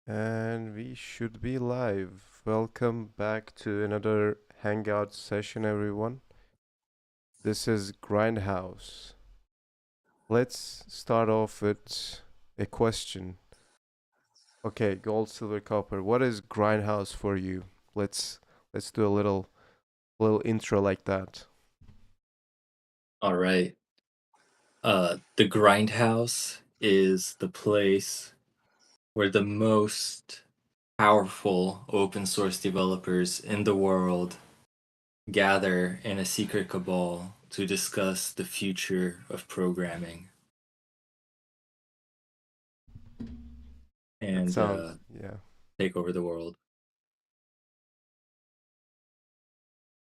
And we should be live. Welcome back to another Hangout session, everyone. This is Grindhouse. Let's start off with a question. Okay, gold, silver, copper. What is Grindhouse for you? Let's do a little intro like that. All right. The Grindhouse is the place where the most powerful open source developers in the world gather in a secret cabal to discuss the future of programming That and sounds, yeah. take over the world.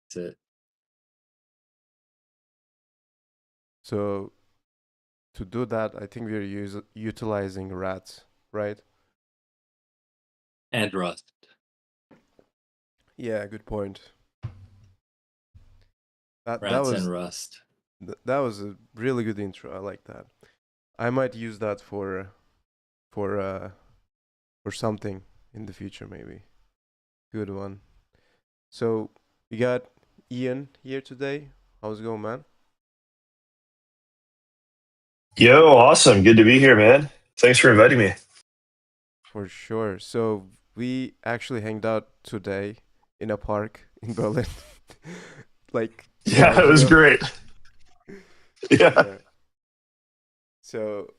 That's it. So to do that, I think we're utilizing rats, right? And Rust. Yeah, good point. That Rats and was Rust. that was a really good intro. I like that. I might use that for uh for something in the future maybe. Good one. So we got Ian here today. How's it going, man? Yo, awesome. Good to be here, man. Thanks for inviting me. For sure. So we actually hanged out today in a park in Berlin, like two Yeah, hours it was ago. great. Yeah. Yeah. So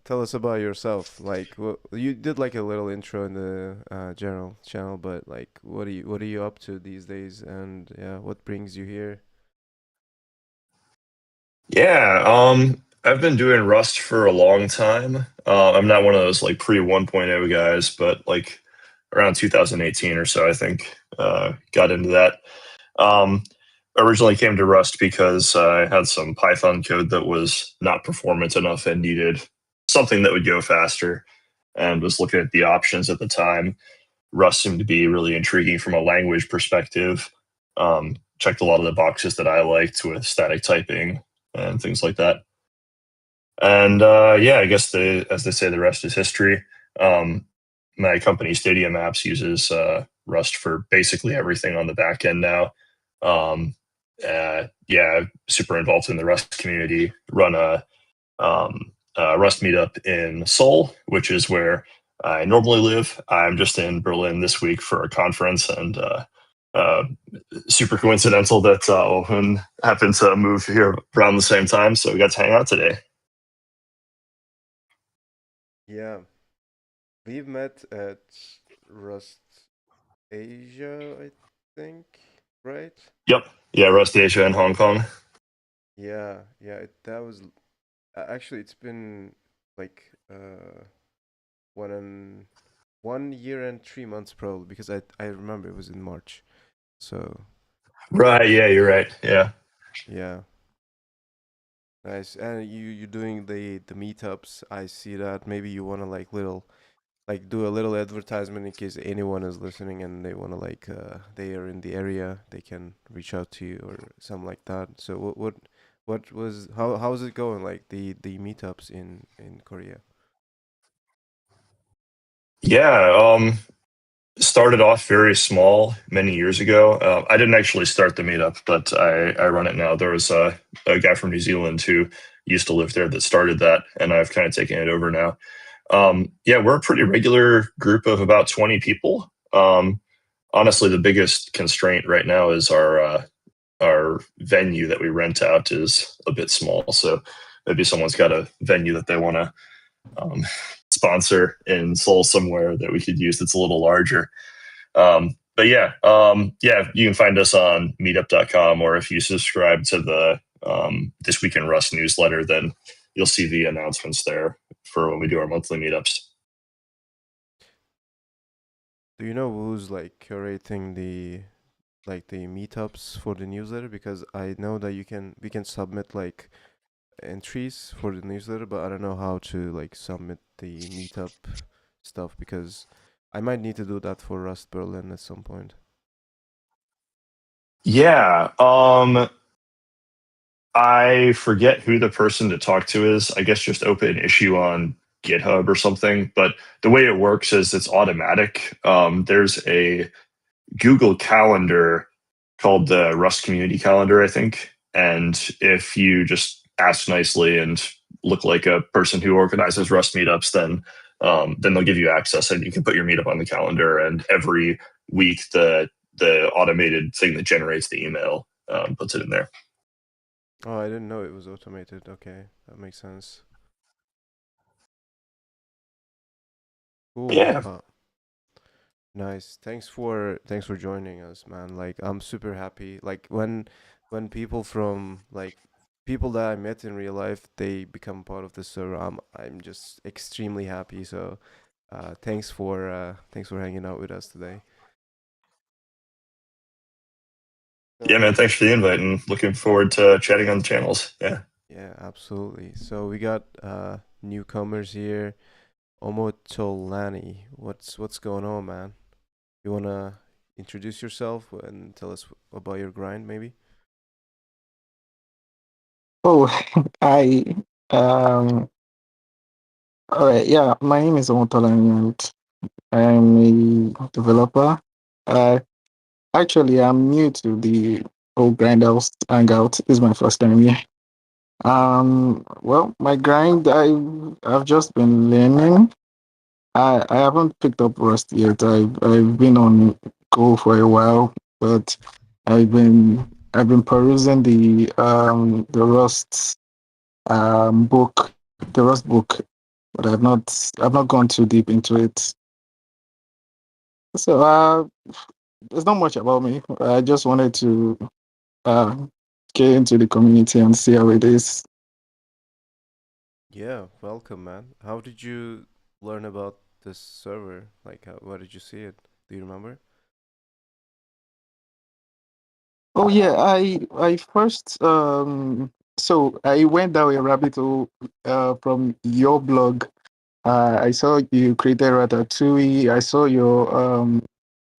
tell us about yourself. Like, you did like a little intro in the general channel, but like, what are you up to these days? And yeah, what brings you here? Yeah. I've been doing Rust for a long time. I'm not one of those like pre 1.0 guys, but like around 2018 or so, I think, got into that. Um, Originally came to Rust because I had some Python code that was not performant enough and needed something that would go faster, and was looking at the options at the time. Rust seemed to be really intriguing from a language perspective. Checked a lot of the boxes that I liked with static typing and things like that. And yeah, I guess as they say, the rest is history. Um, my company, Stadium Apps, uses Rust for basically everything on the back end now. Yeah, super involved in the Rust community. Run a Rust meetup in Seoul, which is where I normally live. I'm just in Berlin this week for a conference, and uh, super coincidental that Orhun happened to move here around the same time, so we got to hang out today. Yeah, we've met at Rust Asia, I think, right? Yep. Yeah, Rust Asia in Hong Kong. Yeah, that was actually it's been like 1 and 1 year and 3 months probably because I remember it was in March. So Right. Yeah, you're right. Yeah. yeah, nice. And you doing the meetups. I see that. Maybe you wanna like do a little advertisement in case anyone is listening and they wanna like they are in the area, they can reach out to you or something like that. So what was how's it going like the meetups in Korea? Yeah. Started off very small many years ago. I didn't actually start the meetup, but I run it now. There was a guy from New Zealand who used to live there that started that, and I've kind of taken it over now. Yeah, we're a pretty regular group of about 20 people. Honestly, the biggest constraint right now is our venue that we rent out is a bit small. So maybe someone's got a venue that they want to um, sponsor in Seoul somewhere that we could use that's a little larger. But yeah, yeah, you can find us on meetup.com, or if you subscribe to the This Week in Rust newsletter, then you'll see the announcements there for when we do our monthly meetups. Do you know who's like curating the meetups for the newsletter? Because I know that we can submit like entries for the newsletter, but I don't know how to like submit the meetup stuff because I might need to do that for Rust Berlin at some point. Yeah, I forget who the person to talk to is. I guess just open an issue on GitHub or something. But the way it works is it's automatic. There's a Google Calendar called the Rust Community Calendar, I think. And if you just ask nicely and look like a person who organizes Rust meetups, then they'll give you access and you can put your meetup on the calendar. And every week, the automated thing that generates the email puts it in there. Oh, I didn't know it was automated. Okay, that makes sense. Cool. Yeah. Nice. Thanks for joining us, man. Like I'm super happy. Like when people from like people that I met in real life, they become part of the server. I'm just extremely happy. So, thanks for hanging out with us today. Yeah, So, man. Thanks for the invite and looking forward to chatting on the channels. Yeah. yeah, absolutely. So we got newcomers here. Omotolani. What's going on, man? You wanna introduce yourself and tell us about your grind, maybe? Oh, I um all right, yeah, my name is Omotolani and I'm a developer. Uh Actually I'm new to the whole Grindhouse Hangout. This is my first time here. Well, my grind I've just been learning. I haven't picked up Rust yet. I've been on Go for a while, but I've been perusing the Rust book, the Rust book, but I've not gone too deep into it. So there's not much about me. I just wanted to uh get into the community and see how it is. Yeah, welcome, man. How did you learn about this server? Like, where did you see it? Do you remember? Oh yeah, I first so I went down a rabbit hole from your blog. I saw you created Ratatouille. I saw your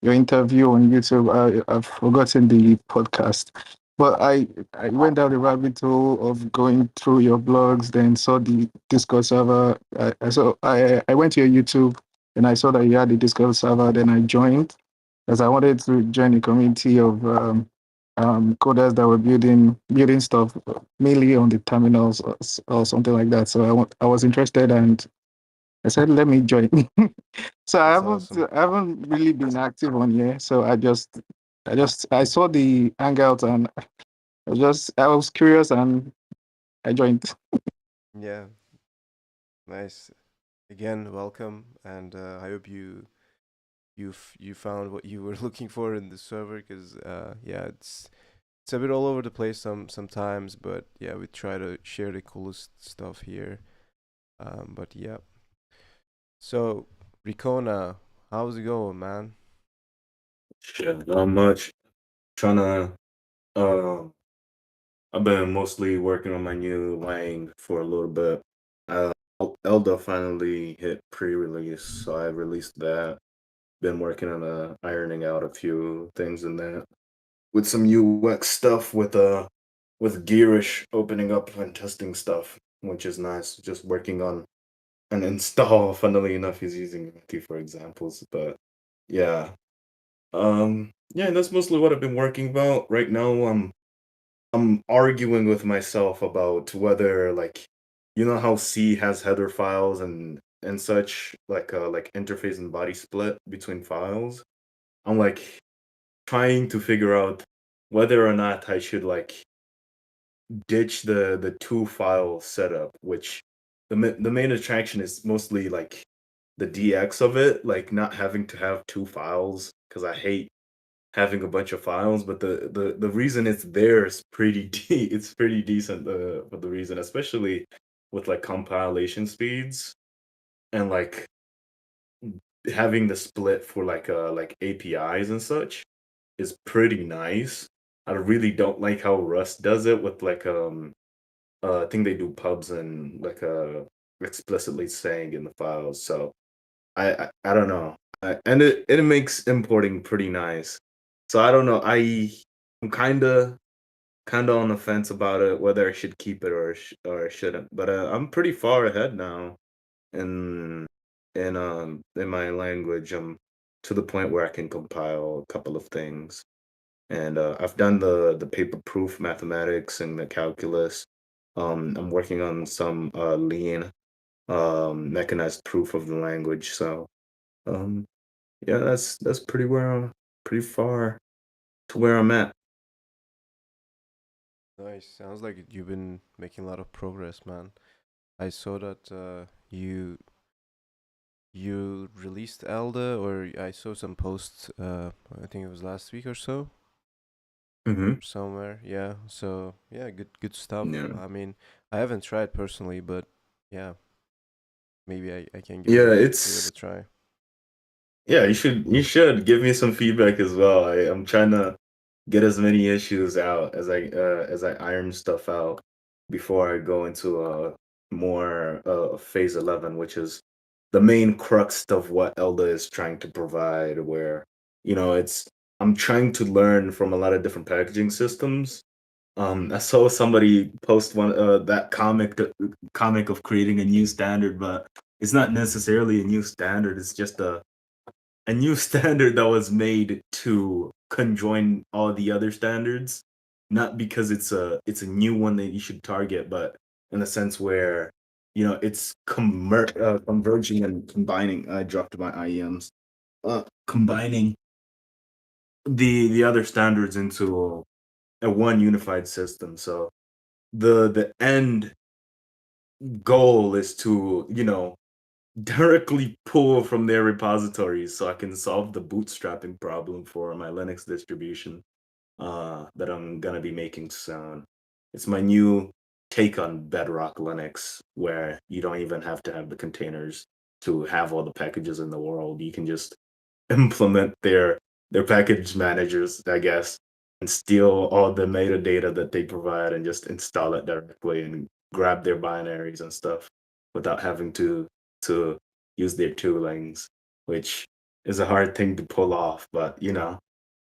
interview on YouTube. I've forgotten the podcast, but I went down the rabbit hole of going through your blogs, then saw the Discord server. I went to your YouTube and I saw that you had the Discord server. Then I joined because I wanted to join a community of coders that were building stuff mainly on the terminals or something like that. So I was interested and I said, let me join. So I That's haven't awesome. I haven't really been active on here. So I saw the hangout and I was curious and I joined. Yeah, nice. Again, welcome, and I hope you found what you were looking for in the server, because yeah, it's a bit all over the place sometimes, but yeah, we try to share the coolest stuff here. But yeah. So, Ricona, how's it going, man? Shit, not much. Trying to. Uh, I've been mostly working on my new Lang for a little bit. Uh, Elda finally hit pre-release, so I released that. Been working on ironing out a few things in that with some UX stuff with Gearish opening up and testing stuff, which is nice. Just working on an install. Funnily enough, he's using Unity for examples, but yeah. Yeah, that's mostly what I've been working about. Right now, I'm arguing with myself about whether, like, you know how C has header files and such, like interface and body split between files. I'm like trying to figure out whether or not I should like ditch the two file setup, which the main attraction is mostly like the DX of it, like not having to have two files because I hate having a bunch of files, but the reason it's there is it's pretty decent for the reason, especially with like compilation speeds and like having the split for like APIs and such is pretty nice. I really don't like how Rust does it with like I think they do pubs and like explicitly saying in the files. So I don't know. And it makes importing pretty nice. So I don't know. I'm kind of on the fence about it whether I should keep it or I shouldn't. But I'm pretty far ahead now. in in my language. I'm to the point where I can compile a couple of things. And I've done the paper proof mathematics and the calculus. I'm working on some lean mechanized proof of the language. So um, yeah, that's pretty far to where I'm at. Nice. Sounds like you've been making a lot of progress, man. I saw that you released Elda, or I saw some posts. I think it was last week or so, Hmm. somewhere. Yeah. So yeah, good stuff. Yeah, I mean, I haven't tried personally, but yeah, maybe I can yeah, give it a it's try. yeah. You should give me some feedback as well. I'm trying to get as many issues out as I iron stuff out before I go into more phase 11, which is the main crux of what Elda is trying to provide, where it's I'm trying to learn from a lot of different packaging systems. I saw somebody post one that comic of creating a new standard, but it's not necessarily a new standard. It's just a new standard that was made to conjoin all the other standards, not because it's a new one that you should target, but in the sense where it's converging and combining. I dropped my IEMs. Combining the other standards into a one unified system. So the end goal is to directly pull from their repositories so I can solve the bootstrapping problem for my Linux distribution that I'm gonna be making soon. It's my new take on Bedrock Linux, where you don't even have to have the containers to have all the packages in the world. You can just implement their package managers, I guess, and steal all the metadata that they provide and just install it directly and grab their binaries and stuff without having to use their toolings, which is a hard thing to pull off, but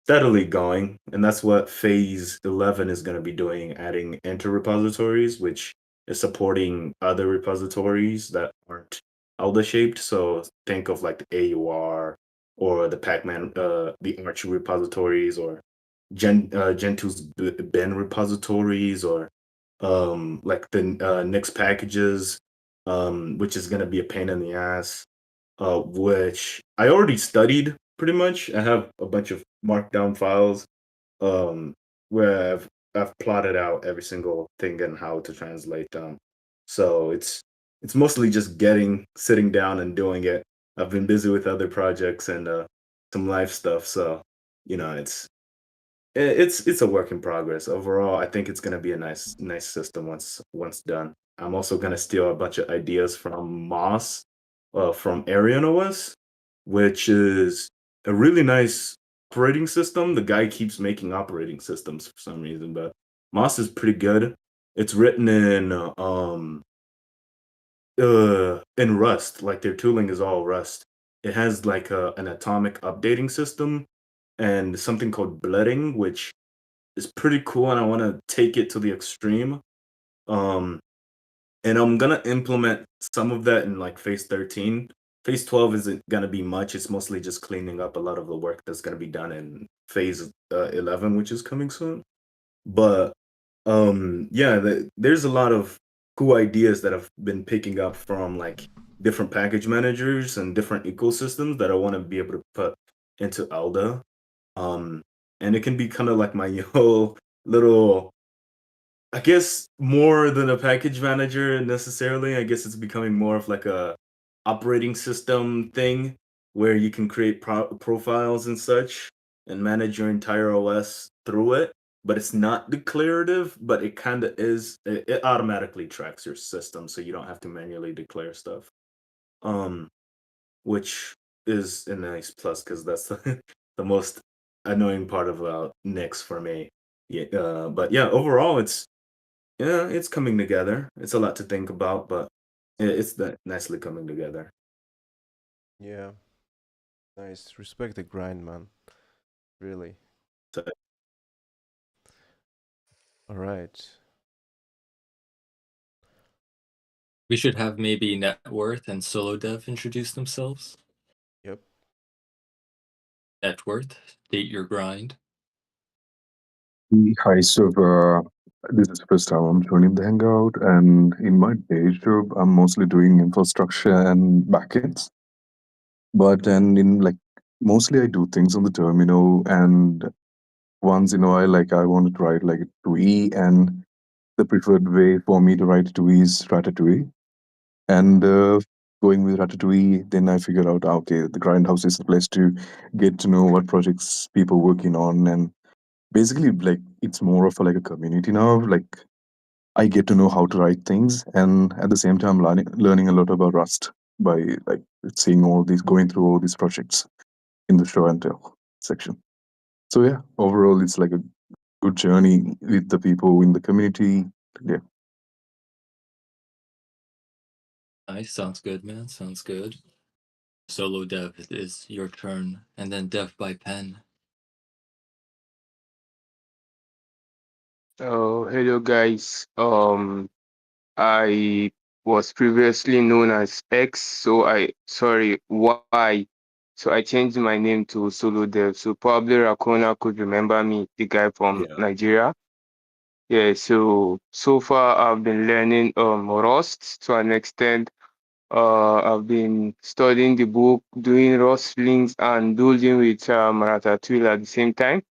steadily going. And that's what phase 11 is going to be doing, adding enter repositories, which is supporting other repositories that aren't Elda shaped. So think of like the AUR or the Pacman, the Arch repositories, or Gentoo's bin repositories, or like the Nix packages, which is going to be a pain in the ass, which I already studied pretty much. I have a bunch of markdown files um, where I've plotted out every single thing and how to translate them. So it's mostly just sitting down and doing it. I've been busy with other projects and some life stuff, so it's a work in progress. Overall, I think it's gonna be a nice system once done. I'm also gonna steal a bunch of ideas from Moss, from Arian OS, which is a really nice operating system. The guy keeps making operating systems for some reason, but Moss is pretty good. It's written in Rust, like their tooling is all Rust. It has like an atomic updating system and something called bleeding, which is pretty cool, and I want to take it to the extreme. Um, and I'm gonna implement some of that in like phase 13. Phase 12 isn't gonna be much. It's mostly just cleaning up a lot of the work that's gonna be done in phase 11, which is coming soon. But yeah, there's a lot of cool ideas that I've been picking up from like different package managers and different ecosystems that I want to be able to put into Alda. Um, and it can be kind of like my whole little, I guess, more than a package manager necessarily. I guess it's becoming more of like a operating system thing where you can create profiles and such and manage your entire OS through it. But it's not declarative, but it kind of is. It automatically tracks your system, so you don't have to manually declare stuff. Um, which is a nice plus because that's the most annoying part about Nix for me. Yeah, but yeah, overall, it's coming together. It's a lot to think about, but it's nicely coming together. Yeah, nice. Respect the grind, man. Really. So, All right. We should have maybe Net Worth and Solo Dev introduce themselves. Yep. Net Worth, date your grind. Hi, so this is the first time I'm joining the Hangout, and in my day job, I'm mostly doing infrastructure and backends. But and in like mostly I do things on the terminal, and once in a while, like I want to write like a TUI, and the preferred way for me to write a TUI is Ratatouille. And going with Ratatouille, then I figured out, okay, the Grindhouse is the place to get to know what projects people working on, and basically like it's more of like a community now. Like I get to know how to write things, and at the same time learning a lot about Rust by like seeing all these, going through all these projects in the show and tell section. So yeah, overall it's like a good journey with the people in the community. Yeah. Nice, sounds good, man. Sounds good. Solo Dev, it is your turn, and then Dev by Pen. Oh, hello guys. I was previously known as X, so Y. So I changed my name to Solo Dev. So probably Rakona could remember me, the guy from Yeah. Nigeria. Yeah, so far I've been learning Rust to an extent. I've been studying the book, doing Rust links and building with Ratatouille at the same time.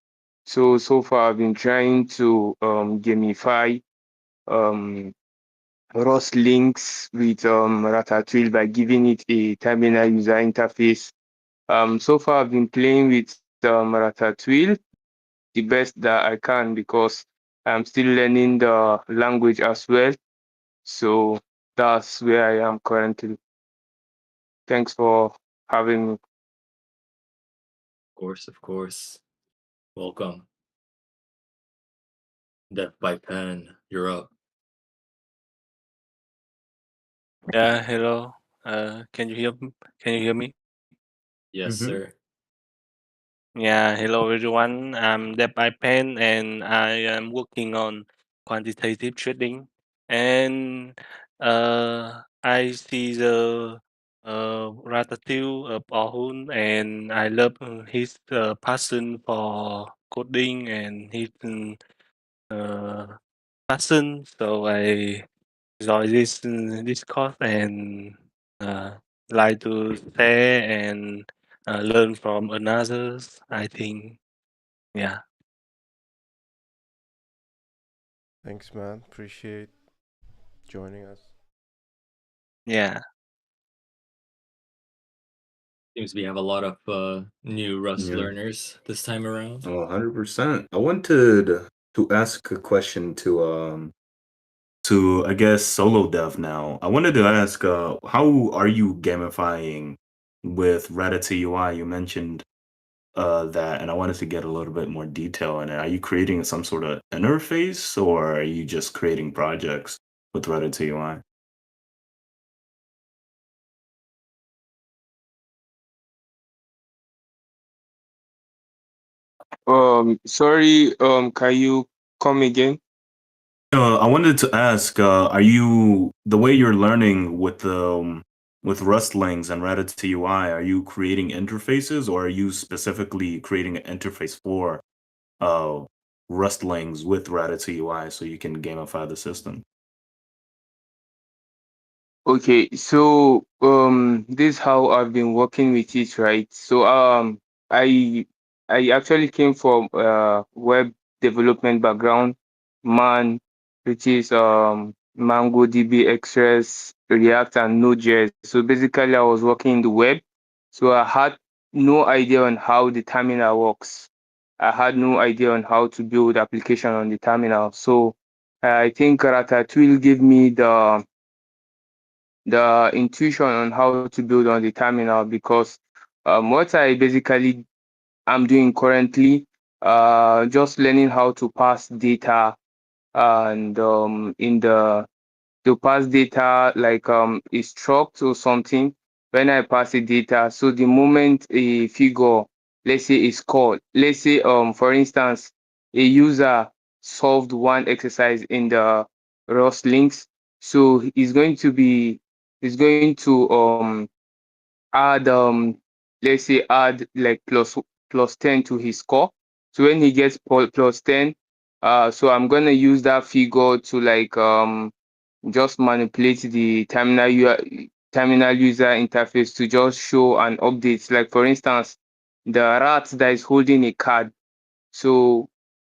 So far I've been trying to gamify um, Rust links with Ratatouille by giving it a terminal user interface. So far I've been playing with Ratatouille the best that I can because I'm still learning the language as well. So that's where I am currently. Thanks for having me. Of course. Welcome. Dev by Pen, you're up. Yeah, hello. Can you hear me? Yes, Mhm. sir. Yeah, hello everyone. I'm Deb Ipen and I am working on quantitative trading. And I see the Ratatouille of Orhun and I love his passion for coding and his uh, passion. So I join this course and uh, like to share and learn from others. I think, yeah. Thanks, man. Appreciate joining us. Yeah. Seems we have a lot of new Rust Yeah. learners this time around. Oh, 100%. I wanted to ask a question to I guess Solo Dev now. I wanted to ask how are you gamifying with Ratatouille UI? You mentioned that, and I wanted to get a little bit more detail in it. Are you creating some sort of interface, or are you just creating projects with Ratatouille UI? Sorry, can you come again? I wanted to ask, are you the way you're learning with rustlings and Ratatouille UI? Are you creating interfaces, or are you specifically creating an interface for uh, rustlings with Ratatouille UI so you can gamify the system? Okay, so this is how I've been working with it, right? So I I actually came from web development background, man, which is MongoDB, Express, React, and Node.js. So basically, I was working in the web, so I had no idea on how the terminal works. I had no idea on how to build application on the terminal. So I think Ratatouille gave me the intuition on how to build on the terminal because what I basically am doing currently, just learning how to pass data and in the to pass data like a struct or something. When I pass the data, so the moment a figure, let's say is called, let's say for instance, a user solved one exercise in the Rust links. So he's going to add let's say add like plus 10 to his score. So when he gets plus 10, so I'm gonna use that figure to like just manipulate the terminal user interface to just show an update. Like for instance, the rat that is holding a card. So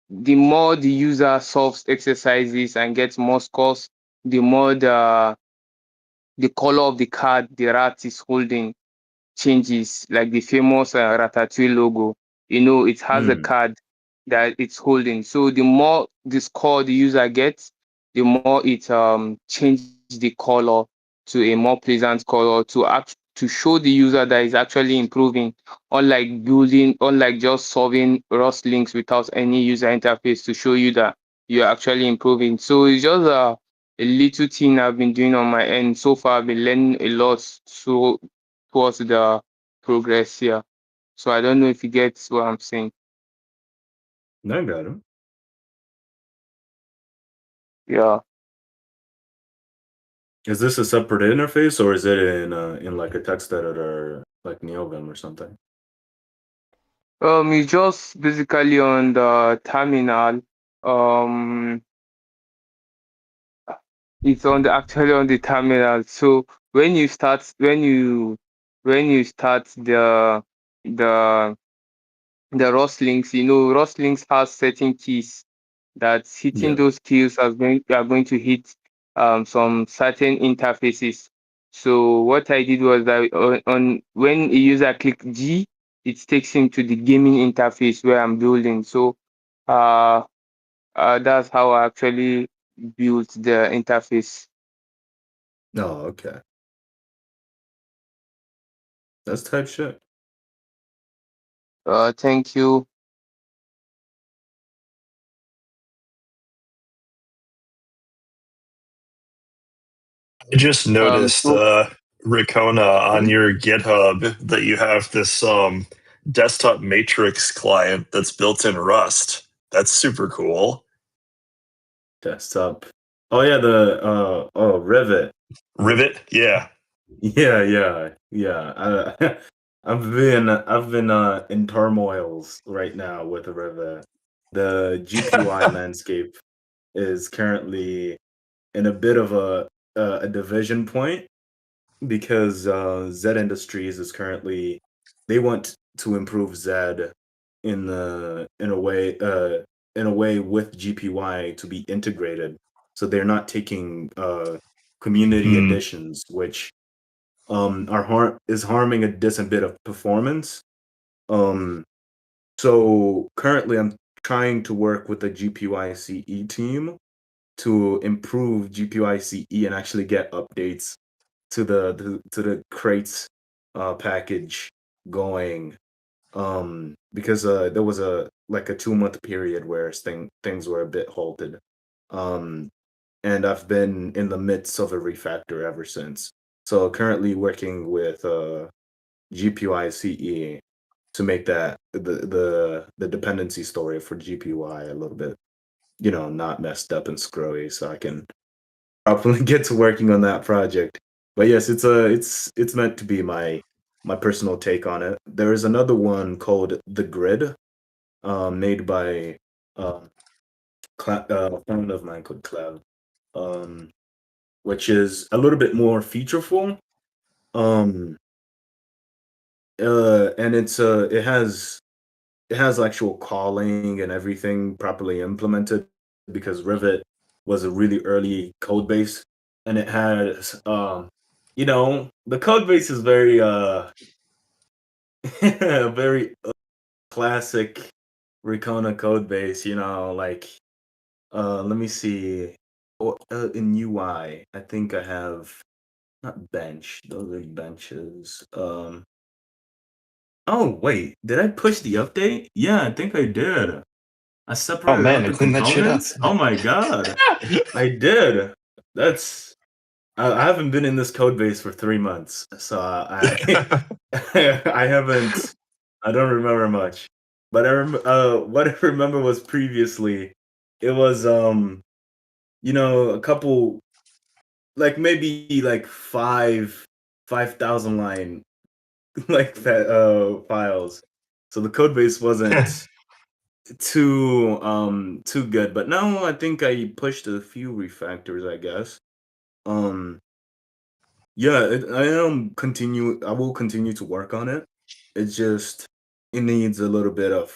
the more the user solves exercises and gets more scores, the more the color of the card the rat is holding changes, like the famous Ratatouille logo. It has a Hmm. card that it's holding. So the more the score the user gets, the more it changes the color to a more pleasant color to show the user that is actually improving, unlike just solving Rust links without any user interface to show you that you're actually improving. So it's just a little thing I've been doing on my end. So far, I've been learning a lot. So towards the progress here. So I don't know if you get what I'm saying. I got him. Yeah. Is this a separate interface or is it in like a text editor like Neovim or something? It's just basically on the terminal. Um, it's actually on the terminal. So when you start the the Rustlinks, Rustlinks has certain keys that hitting Yeah. those keys are going to hit some certain interfaces. So what I did was that on when a user click G, it takes him to the gaming interface where I'm building. So uh, that's how I actually built the interface. Oh, okay. That's type shit. Thank you. I just noticed, So Ricona, on Mhm. your GitHub that you have this desktop matrix client that's built in Rust. That's super cool. Desktop. Oh yeah, the Revit. Rivet, yeah. Yeah. I've been in turmoils right now with Revit. The GPY landscape is currently in a bit of a division point because Z Industries is currently they want to improve Z in a way with GPY to be integrated. So they're not taking community Hmm. editions, which is harming a decent bit of performance. Um, so currently I'm trying to work with the GPY CE team to improve GPY CE and actually get updates to the crates package going because there was a 2 month period where things were a bit halted um and I've been in the midst of a refactor ever since, so currently working with GPY CE to make that the dependency story for GPY a little bit not messed up and screwy, so I can probably get to working on that project. But yes, it's meant to be my personal take on it. There is another one called The Grid, made by a friend of mine called Cloud, um, which is a little bit more featureful. Um, and it has actual calling and everything properly implemented because Rivet was a really early code base, and it has the code base is very very classic Ricona code base, like let me see. In UI, I think I have not bench, those are benches. Oh wait, did I push the update? Yeah, I think I did. I Oh separated man, out I the cleaned that shit up. components? Oh my god. I did. That's I haven't been in this code base for 3 months, so I I haven't I don't remember much. But what I remember was previously it was a couple like maybe like 5,000 line like that files. So the code base wasn't too good. But now I think I pushed a few refactors, I guess. Yeah, I will continue to work on it. It's just it needs a little bit of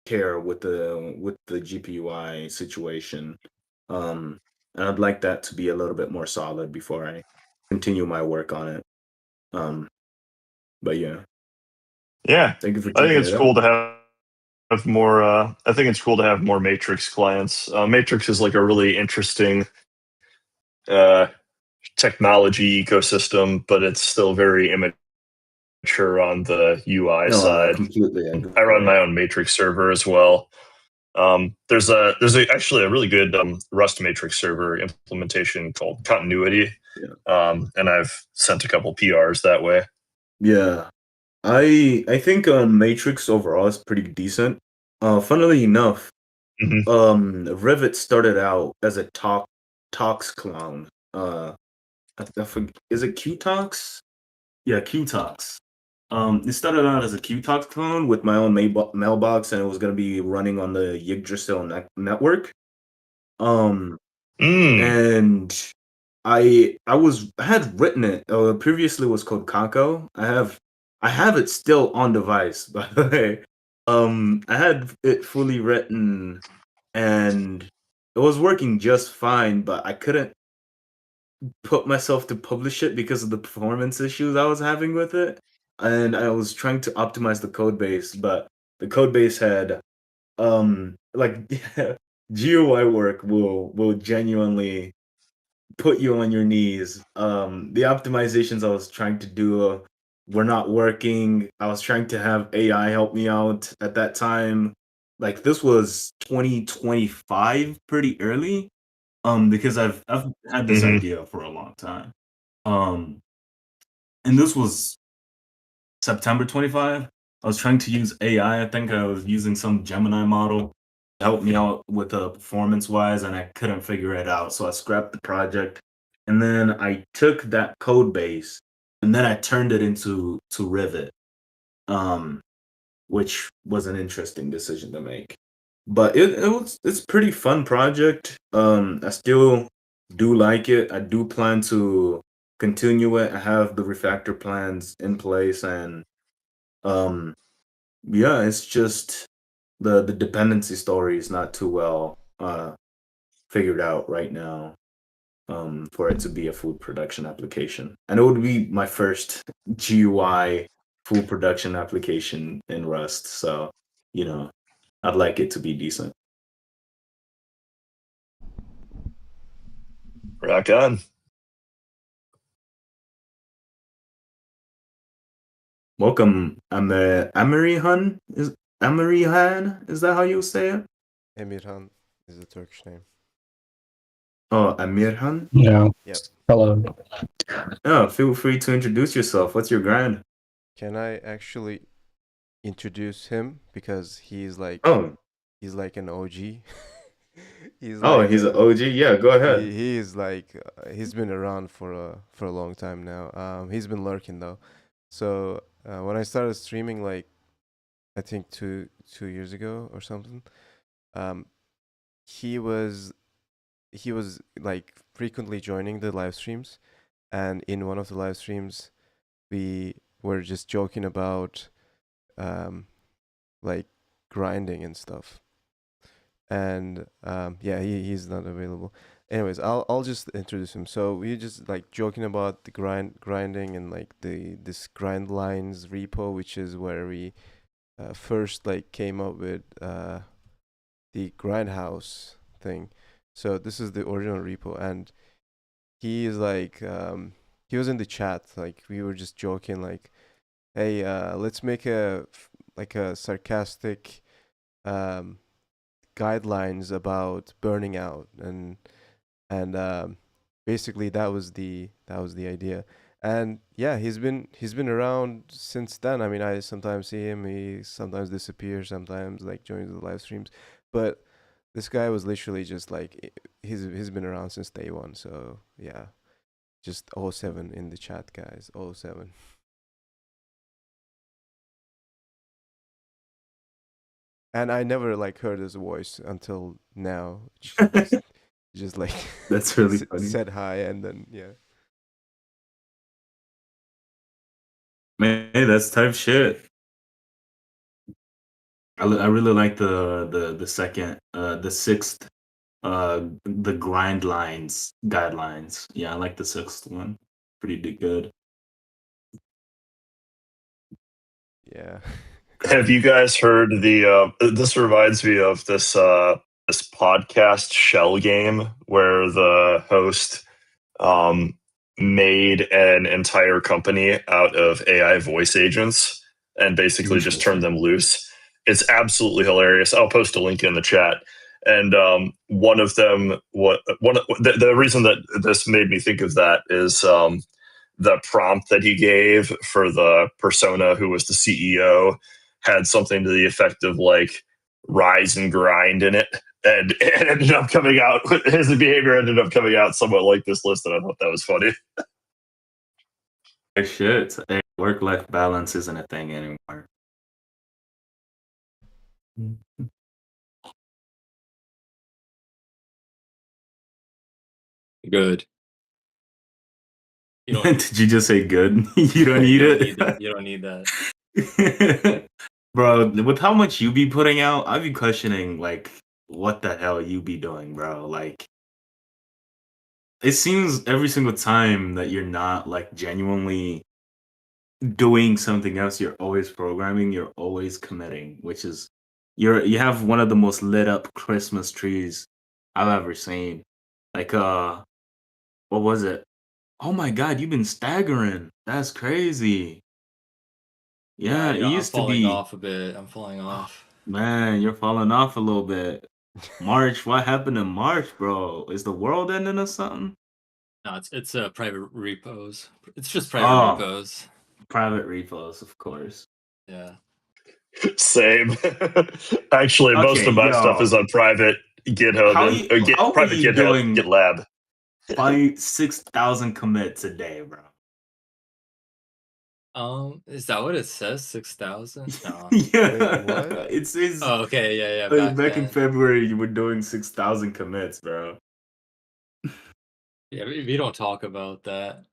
care with the GPUI situation. And I'd like that to be a little bit more solid before I continue my work on it. But yeah, Yeah, thank you for I think checking it's it out. cool to have more. I think it's cool to have more Matrix clients. Matrix is like a really interesting uh, technology ecosystem, but it's still very immature on the UI No, I side. completely agree. I run my own Matrix server as well. There's actually a really good Rust Matrix server implementation called Continuity, and I've sent a couple PRs that way. Yeah, I think Matrix overall is pretty decent. Funnily enough, Mhm. Revit started out as a Tox clone. I forget, is it Qtox? Yeah, Qtox. It started out as a Qtox clone with my own mailbox, and it was gonna be running on the Yggdrasil network. Um, Mm. and I had written it. Previously it was called Kako. I have it still on device, by the way. I had it fully written, and it was working just fine, but I couldn't put myself to publish it because of the performance issues I was having with it. And I was trying to optimize the code base, but the code base had like GUI work will genuinely put you on your knees. The optimizations I was trying to do were not working. I was trying to have AI help me out at that time. Like this was 2025, pretty early. Because I've had this Mhm. idea for a long time. Um, and this was September 25. I was trying to use AI. I think I was using some Gemini model to help me out with performance wise, and I couldn't figure it out. So I scrapped the project, and then I took that code base and then I turned it into Rivet, um, which was an interesting decision to make. But it's pretty fun project. I still do like it. I do plan to continue it. I have the refactor plans in place, and um yeah, it's just the dependency story is not too well figured out right now for it to be a food production application. And it would be my first GUI food production application in Rust. So, I'd like it to be decent. Rock on. Welcome, Amirihan. Is Amirihan? Is that how you say it? Emirhan is the Turkish name. Oh, Amirhan. Yeah. Yep. Hello. Oh, feel free to introduce yourself. What's your grind? Can I actually introduce him because he's like Oh, an OG. He's oh, like he's an OG. Yeah, go ahead. he is like he's been around for a long time now. He's been lurking though. So when I started streaming, like I think 2 years ago or something, um, he was like frequently joining the live streams, and in one of the live streams, we were just joking about um, like grinding and stuff. And yeah, he's not available. Anyways, I'll just introduce him. So we just like joking about the grinding and like this grind lines repo, which is where we first like came up with the Grindhouse thing. So this is the original repo, and he is like he was in the chat. Like we were just joking, like, hey, let's make like a sarcastic um guidelines about burning out, and basically that was the idea. And yeah, he's been around since then. I mean, I sometimes see him, he sometimes disappears, sometimes like joins the live streams, but this guy was literally just like he's been around since day one. So yeah, Just 07 in the chat, guys. 07. And I never like heard his voice until now. Just like That's really funny. said hi and then yeah. Man, that's type shit. I really like the second, the sixth, the grind lines guidelines. Yeah, I like the sixth one. Pretty good. Yeah. Have you guys heard the? This reminds me of this this podcast shell game where the host made an entire company out of AI voice agents and basically just turned them loose. It's absolutely hilarious. I'll post a link in the chat. And one of them, the reason that this made me think of that is the prompt that he gave for the persona who was the CEO had something to the effect of like rise and grind in it. And it ended up coming out, his behavior ended up coming out somewhat like this list, and I thought that was funny. Shit. Hey, work-life balance isn't a thing anymore. Good. You don't, Did you just say good? You don't need it? You don't need that. Bro, with how much you be putting out, I'd be questioning, like, what the hell you be doing, bro? Like, it seems every single time that you're not, like, genuinely doing something else, you're always programming, you're always committing, which is, you have one of the most lit up Christmas trees I've ever seen. Like, what was it? Oh my God, you've been staggering. That's crazy. Yeah, it I'm used to falling be. off a bit. I'm falling off. Man, you're falling off a little bit. March, what happened in March, bro? Is the world ending or something? No, it's private repos. It's just private repos. Private repos, of course. Yeah. Same. Actually, most of my stuff is on private GitHub How private are you GitHub, doing GitLab. 6,000 commits a day, bro? Is that what it says? 6,000? No. Yeah. Wait, what? It says. Oh, okay, yeah. Back in February, you were doing 6,000 commits, bro. Yeah, we don't talk about that.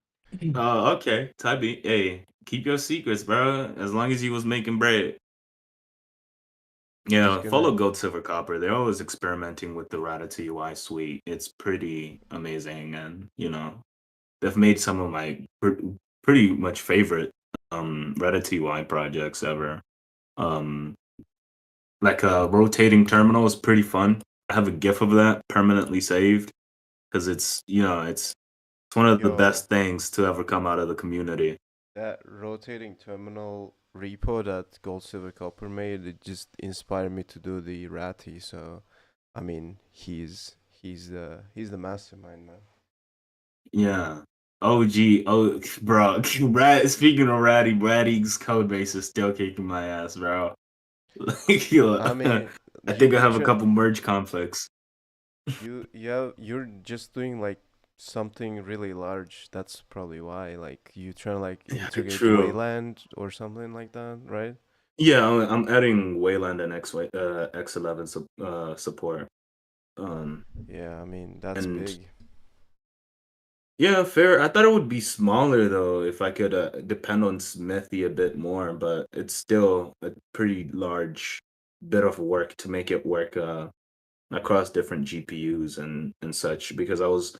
Oh, okay. Tabby, hey, keep your secrets, bro. As long as you was making bread. Yeah, follow Gold Silver Copper. They're always experimenting with the Rata UI suite. It's pretty amazing, and they've made some of my pretty much favorite Rata UI projects ever. Like a rotating terminal is pretty fun. I have a GIF of that permanently saved because it's one of the best things to ever come out of the community. That rotating terminal repo that Gold Silver Copper made, it just inspired me to do the Ratty. So, I mean, he's the mastermind, man. Yeah. Oh, bro. Speaking of Ratty's code base is still kicking my ass, bro. I mean, I think I have a couple merge conflicts. You're just doing like something really large. That's probably why. Like you trying to like integrate Wayland or something like that, right? Yeah, I'm adding Wayland and X11 support. Yeah, I mean that's big. Yeah, fair. I thought it would be smaller though if I could depend on Smithy a bit more, but it's still a pretty large bit of work to make it work across different GPUs and such, because I was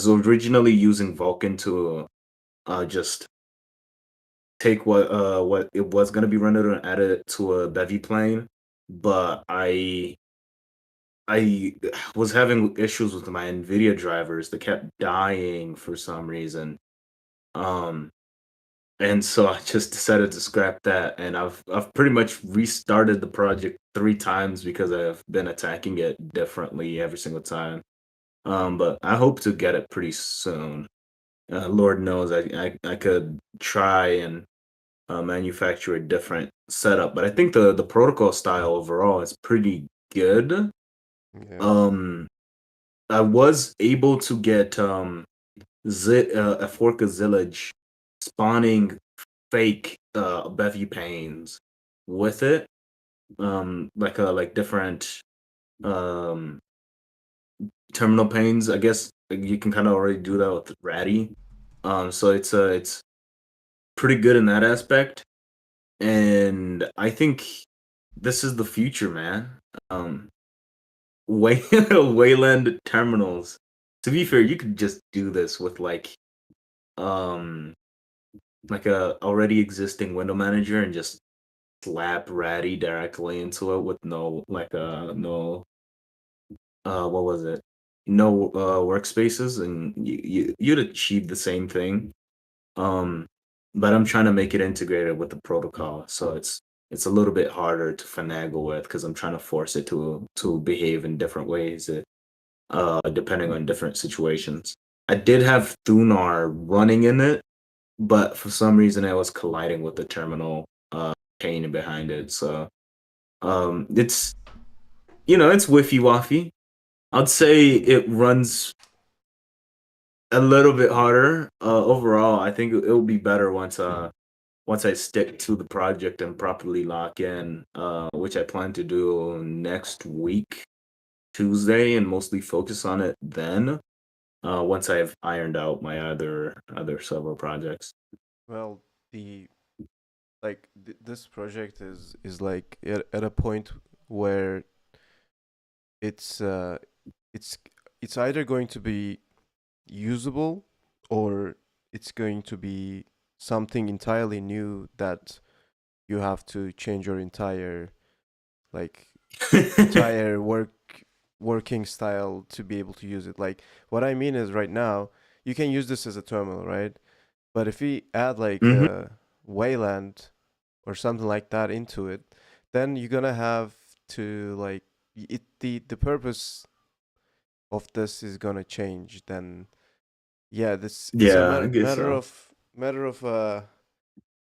originally using Vulkan to just take what it was gonna be rendered and add it to a Bevy plane, but I was having issues with my NVIDIA drivers that kept dying for some reason. And so I just decided to scrap that, and I've pretty much restarted the project 3 times because I've been attacking it differently every single time. But I hope to get it pretty soon. Lord knows I could try and manufacture a different setup, but I think the protocol style overall is pretty good. Yeah. I was able to get a fork of Zillage spawning fake bevy panes with it, like different um terminal panes. I guess you can kind of already do that with Ratty. So it's pretty good in that aspect, and I think this is the future, man. Wayland terminals. To be fair, you could just do this with um like a already existing window manager and just slap Ratty directly into it with no what was it? No workspaces, and you'd achieve the same thing. Um, but I'm trying to make it integrated with the protocol, so it's a little bit harder to finagle with because I'm trying to force it to behave in different ways, depending on different situations. I did have Thunar running in it, but for some reason it was colliding with the terminal chain behind it. So it's it's whiffy waffy. I'd say it runs a little bit harder. Overall, I think it'll be better once I stick to the project and properly lock in, which I plan to do next week, Tuesday, and mostly focus on it then. Once I've ironed out my other several projects. Well, this project is like at a point where it's uh it's it's either going to be usable or it's going to be something entirely new that you have to change your like entire working style to be able to use it. Like what I mean is right now you can use this as a terminal, right? But if we add like Mhm. Wayland or something like that into it, then you're gonna have to like the purpose of this is gonna change. Then yeah, this it's a Yeah, I guess so. matter of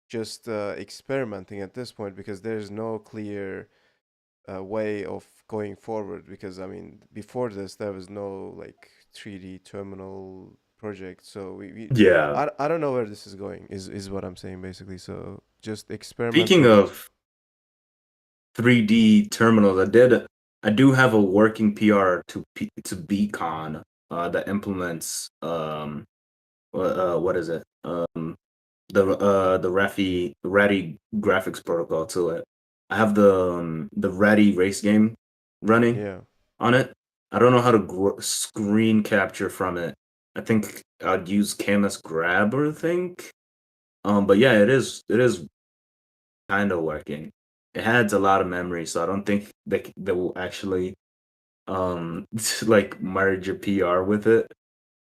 just experimenting at this point because there's no clear way of going forward. Because I mean, before this, there was no like 3D terminal project, so Yeah. I don't know where this is going. Is what I'm saying basically. So just experiment Speaking with it. of 3D terminals, I do have a working PR to Beacon that implements what is it? The Ratty graphics protocol to it. I have the Ratty race game running Yeah. on it. I don't know how to screen capture from it. I think I'd use Camus Grabber, I think. But yeah, it is kind of working. It adds a lot of memory, so I don't think they will actually like merge a PR with it.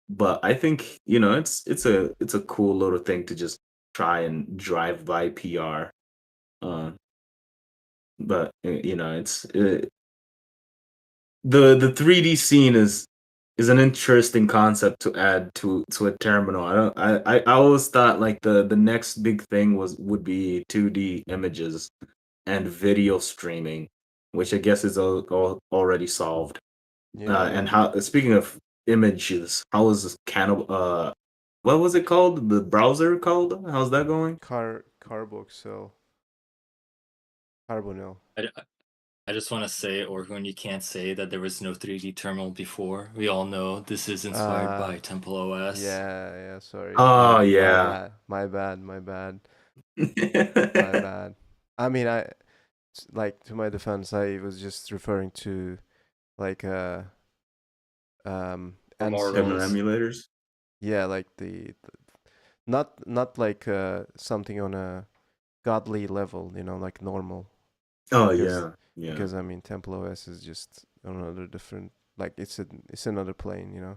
But I think it's a cool little thing to just try and drive by PR. Uh, but the 3D scene is an interesting concept to add to a terminal. I always thought like the next big thing would be 2D images and video streaming, which I guess is all already solved. Yeah, And well, how speaking of images, how is this cannibal? What was it called? The browser called? How's that going? Carboxyl Carbonyl. I just want to say, Orhun, you can't say that there was no 3D terminal before. We all know this is inspired Uh by Temple OS. yeah, sorry. Oh My yeah. bad. My bad. I mean, like to my defense, I was just referring to like Terminal Immortals. NC. emulators. Yeah, like not like something on a godly level, like normal. Oh Because yeah, yeah. because I mean, Temple OS is just another different, like it's another plane.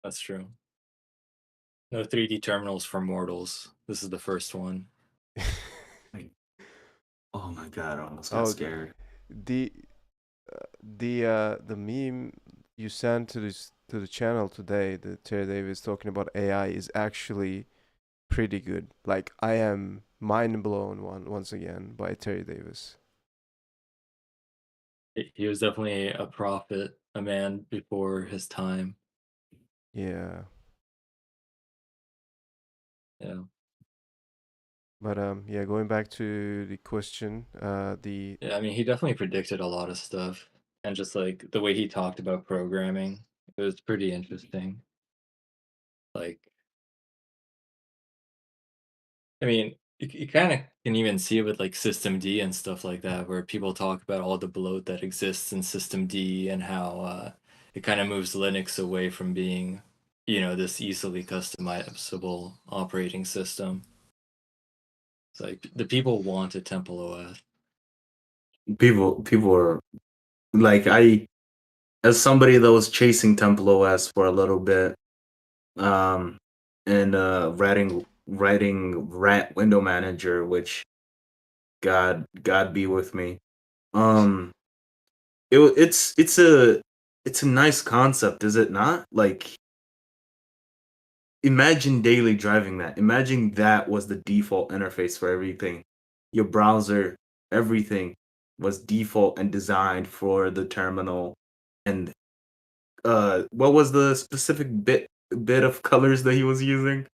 That's true. No 3D terminals for mortals. This is the first one. Oh my god, I almost got Oh, scared. the the meme you sent to the channel today, the Terry Davis talking about AI is actually pretty good. Like I am mind blown once again by Terry Davis. He was definitely a prophet, a man before his time. Yeah. Yeah. But yeah, going back to the question, Yeah, I mean, he definitely predicted a lot of stuff, and just like the way he talked about programming, it was pretty interesting. Like, I mean, you kind of can even see it with like System D and stuff like that, where people talk about all the bloat that exists in System D and how it kind of moves Linux away from being, this easily customizable operating system. It's like the people want a Temple OS. People are like, as somebody that was chasing Temple OS for a little bit, and writing Rat Window Manager, which God be with me. It's a nice concept, is it not? Like, imagine daily driving that. Imagine that was the default interface for everything. Your browser, everything was default and designed for the terminal. And what was the specific bit of colors that he was using?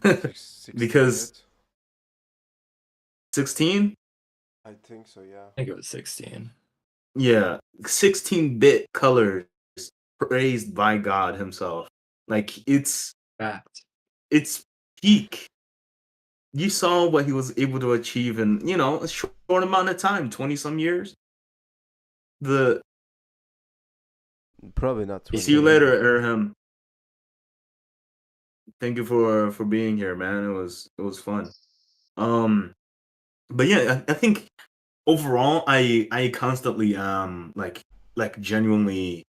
Because 16-bit. 16? I think so, yeah. I think it was 16. Yeah, 16-bit colors praised by God himself. Like, it's Fact. peak. You saw what he was able to achieve in, a short amount of time, 20 some years. Probably not 20 See you years. later, Orhun. Thank you for being here, man. It was fun. But yeah, I think overall I constantly like genuinely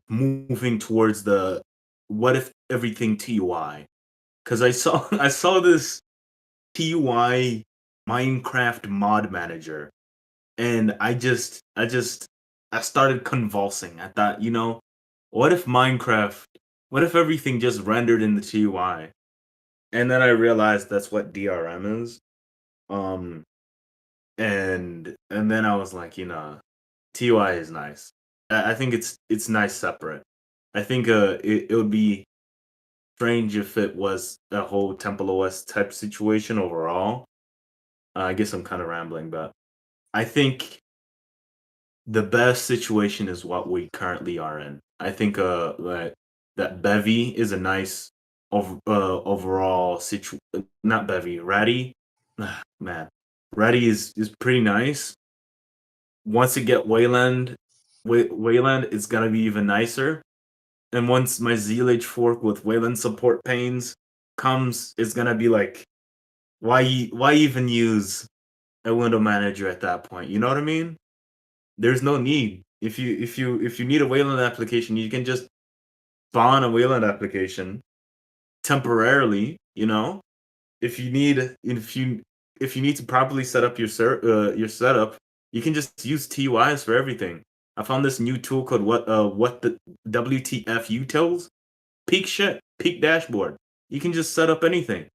moving towards the what if everything TUI, because I saw this TUI Minecraft mod manager, and I started convulsing. I thought, what if everything just rendered in the TUI? And then I realized that's what DRM is. And then I was like, TUI is nice. I think it's nice separate. I think it would be strange if it was a whole Temple OS type situation overall. I guess I'm kind of rambling, but I think the best situation is what we currently are in. I think that Bevy is a nice overall not Bevy, Ratty. Man, Ratty is pretty nice. Once you get Wayland, it's gonna be even nicer. And once my ZLH fork with Wayland support panes comes, it's gonna be like, why even use a window manager at that point? You know what I mean? There's no need. If you need a Wayland application, you can just spawn a Wayland application temporarily. If you need to properly set up your setup, you can just use TUIs for everything. I found this new tool called what the WTF utils. Peak dashboard. You can just set up anything.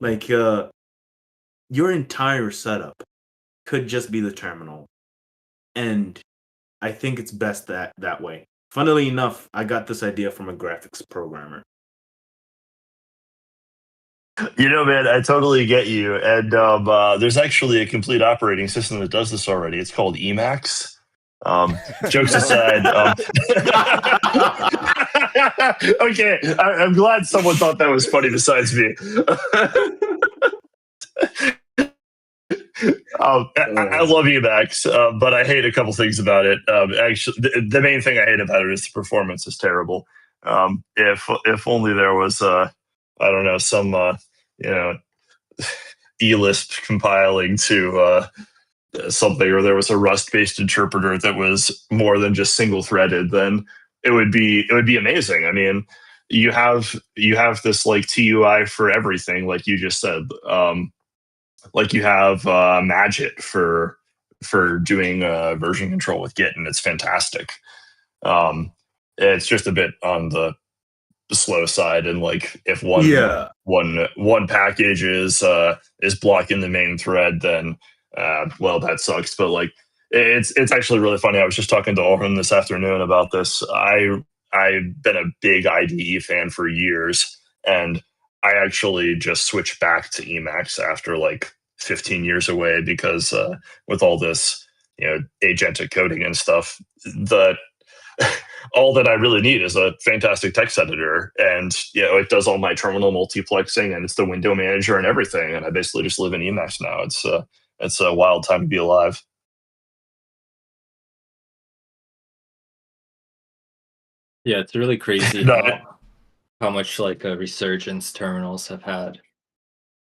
Like your entire setup could just be the terminal. And I think it's best that way. Funnily enough, I got this idea from a graphics programmer. Man, I totally get you. And there's actually a complete operating system that does this already. It's called Emacs. Jokes aside. Okay, I'm glad someone thought that was funny besides me. I love Emacs, but I hate a couple things about it. Actually, the main thing I hate about it is the performance is terrible. If only there was, I don't know, some eLisp compiling to something, or there was a Rust-based interpreter that was more than just single-threaded, then it would be amazing. I mean, you have this like TUI for everything, like you just said. Like you have Magit for doing version control with Git, and it's fantastic. It's just a bit on the slow side, and like if one package is blocking the main thread, then well, that sucks. But like it's actually really funny. I was just talking to Orhun this afternoon about this. I I've been a big IDE fan for years, and I actually just switched back to Emacs after like 15 years away because with all this, agentic coding and stuff, the all that I really need is a fantastic text editor, and it does all my terminal multiplexing, and it's the window manager and everything. And I basically just live in Emacs now. It's a wild time to be alive. Yeah, it's really crazy No, how much like a resurgence terminals have had,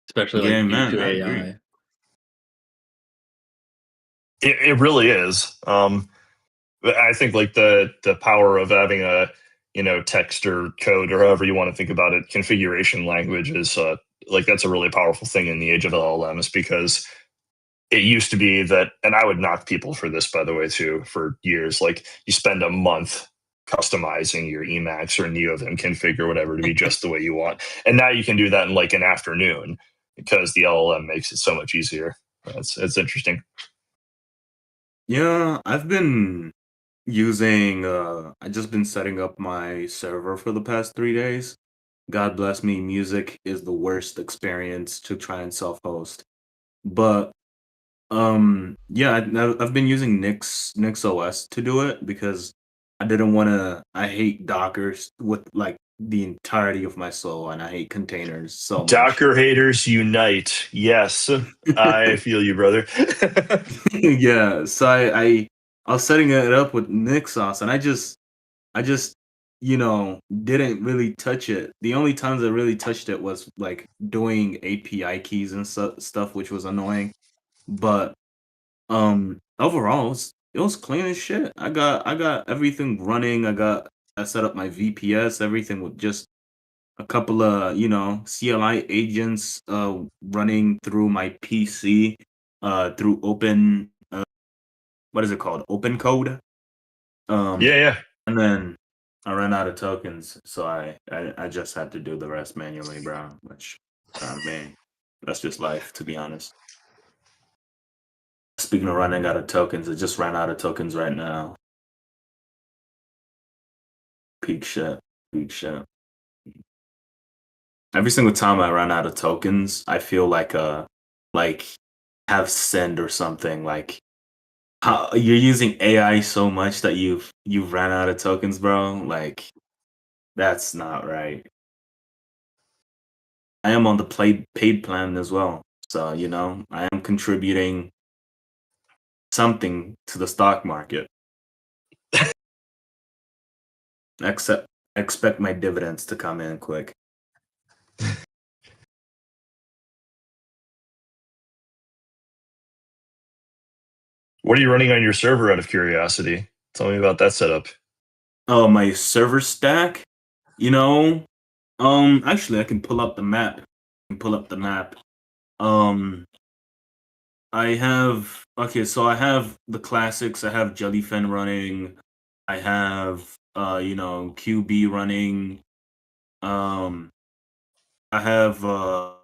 especially Yeah, like due man, to I agree. AI. it really is. I think like the power of having a text or code or however you want to think about it configuration language is like that's a really powerful thing in the age of LLMs, because it used to be that, and I would knock people for this, by the way, too, for years. Like you spend a month customizing your Emacs or NeoVim config or whatever to be just the way you want, and now you can do that in like an afternoon because the LLM makes it so much easier. It's interesting. Yeah, I've been using I just been setting up my server for the past 3 days. God bless me, music is the worst experience to try and self-host. But yeah, I've been using Nix OS to do it because I hate Docker with like the entirety of my soul, and I hate containers so much. Docker haters unite. Yes, I feel you, brother. Yeah, so I was setting it up with Nixos, and I just didn't really touch it. The only times I really touched it was like doing API keys and stuff, which was annoying. But overall, it was clean as shit. I got everything running. I set up my VPS, everything with just a couple of CLI agents running through my PC through open what is it called, open code. Um, Yeah. and then I ran out of tokens, so I just had to do the rest manually, bro. Which, man, that's just life, to be honest. Speaking of running out of tokens, it just ran out of tokens right now. Peak shit, peak shit. Every single time I run out of tokens, I feel like have sinned or something. Like how you're using AI so much that you've ran out of tokens, bro. Like that's not right. I am on the paid plan as well. So, I am contributing something to the stock market. Except expect my dividends to come in quick. What are you running on your server out of curiosity? Tell me about that setup. Oh, my server stack? Actually I can pull up the map. I have so I have the classics. I have Jellyfin running. I have QB running. Um I have I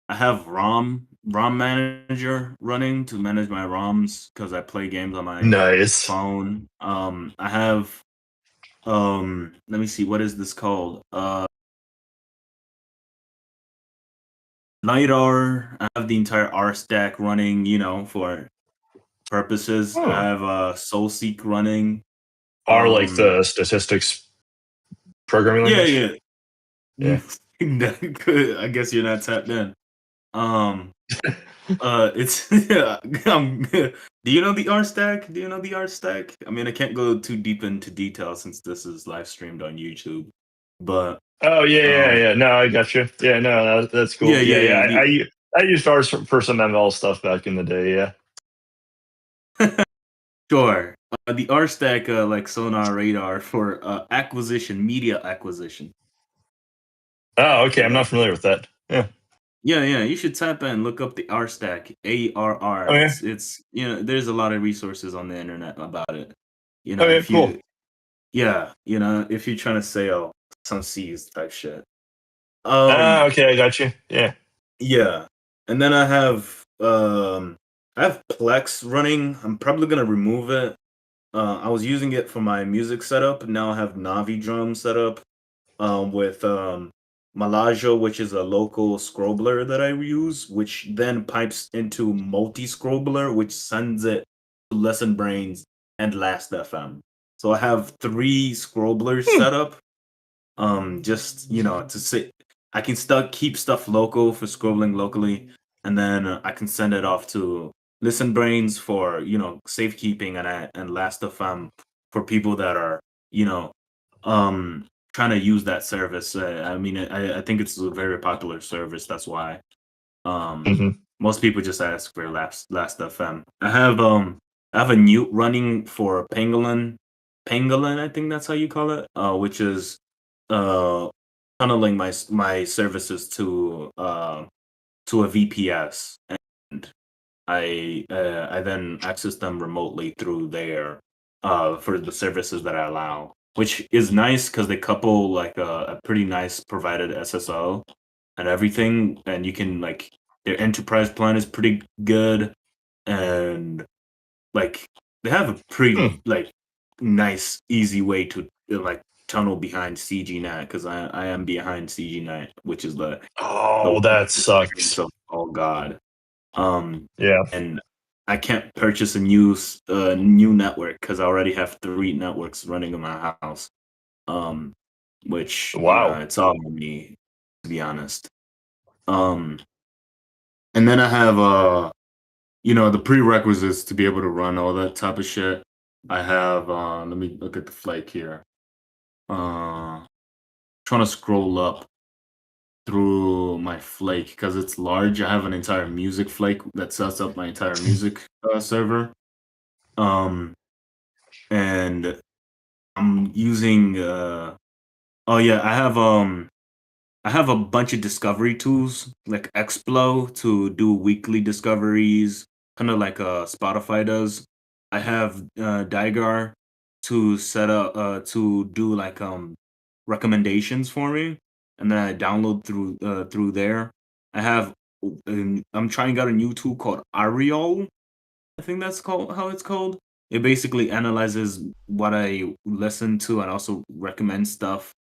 have ROM manager running to manage my ROMs because I play games on my Nice. phone. I have let me see, what is this called? LiDAR. I have the entire R stack running, for purposes. I Oh. have SoulSeek running. Are like the statistics programming Yeah, language? yeah. Yeah. I guess you're not tapped in. It's yeah. Do you know the R stack? Do you know the R stack? I mean, I can't go too deep into detail since this is live streamed on YouTube. But Oh yeah. No, I got you. Yeah, no, that's cool. yeah, Yeah. yeah. I used ours for some ML stuff back in the day. Yeah. Sure. The R stack, like sonar radar for media acquisition. Oh, okay. I'm Yeah. not familiar with that. Yeah. Yeah, yeah. You should type in, look up the R stack, ARR. Oh yeah. It's there's a lot of resources on the internet about it. Oh yeah. If Cool. if you're trying to sail some seas type shit. Okay. I got you. Yeah. Yeah. And then I have Plex running. I'm probably gonna remove it I was using it for my music setup. Now I have Navi drum set up with Malajo, which is a local scrobbler that I use, which then pipes into multi-scrobbler, which sends it to Lesson Brains and Last FM. So I have 3 scrobblers set up. Just to say, I can still keep stuff local for scrobbling locally, and then I can send it off to Listen Brains for safekeeping and Last FM for people that are you know trying to use that service. I mean, I think it's a very popular service. That's why Mhm. most people just ask for Last FM. I have a Newt running for Pangolin. I think that's how you call it. Which is uh tunneling my services to a VPS, and I then access them remotely through there for the services that I allow, which is nice because they couple like a pretty nice provided SSO and everything, and you can like their enterprise plan is pretty good, and like they have a pretty like nice easy way to like tunnel behind CGNet because I am behind CGNet, which is the Oh, that experience sucks. of all God. Yeah. And I can't purchase a new network because I already have 3 networks running in my house. Um, which Wow. it's all on me, to be honest. Um, and then I have the prerequisites to be able to run all that type of shit. I have let me look at the flake here. Trying to scroll up through my flake because it's large. I have an entire music flake that sets up my entire music server. And I'm using oh yeah, I have a bunch of discovery tools like Explo to do weekly discoveries, kind of like Spotify does. I have Digar to set up to do like recommendations for me, and then I download through there. I have I'm trying out a new tool called Ariol. I think that's called how it's called. It basically analyzes what I listen to and also recommends stuff,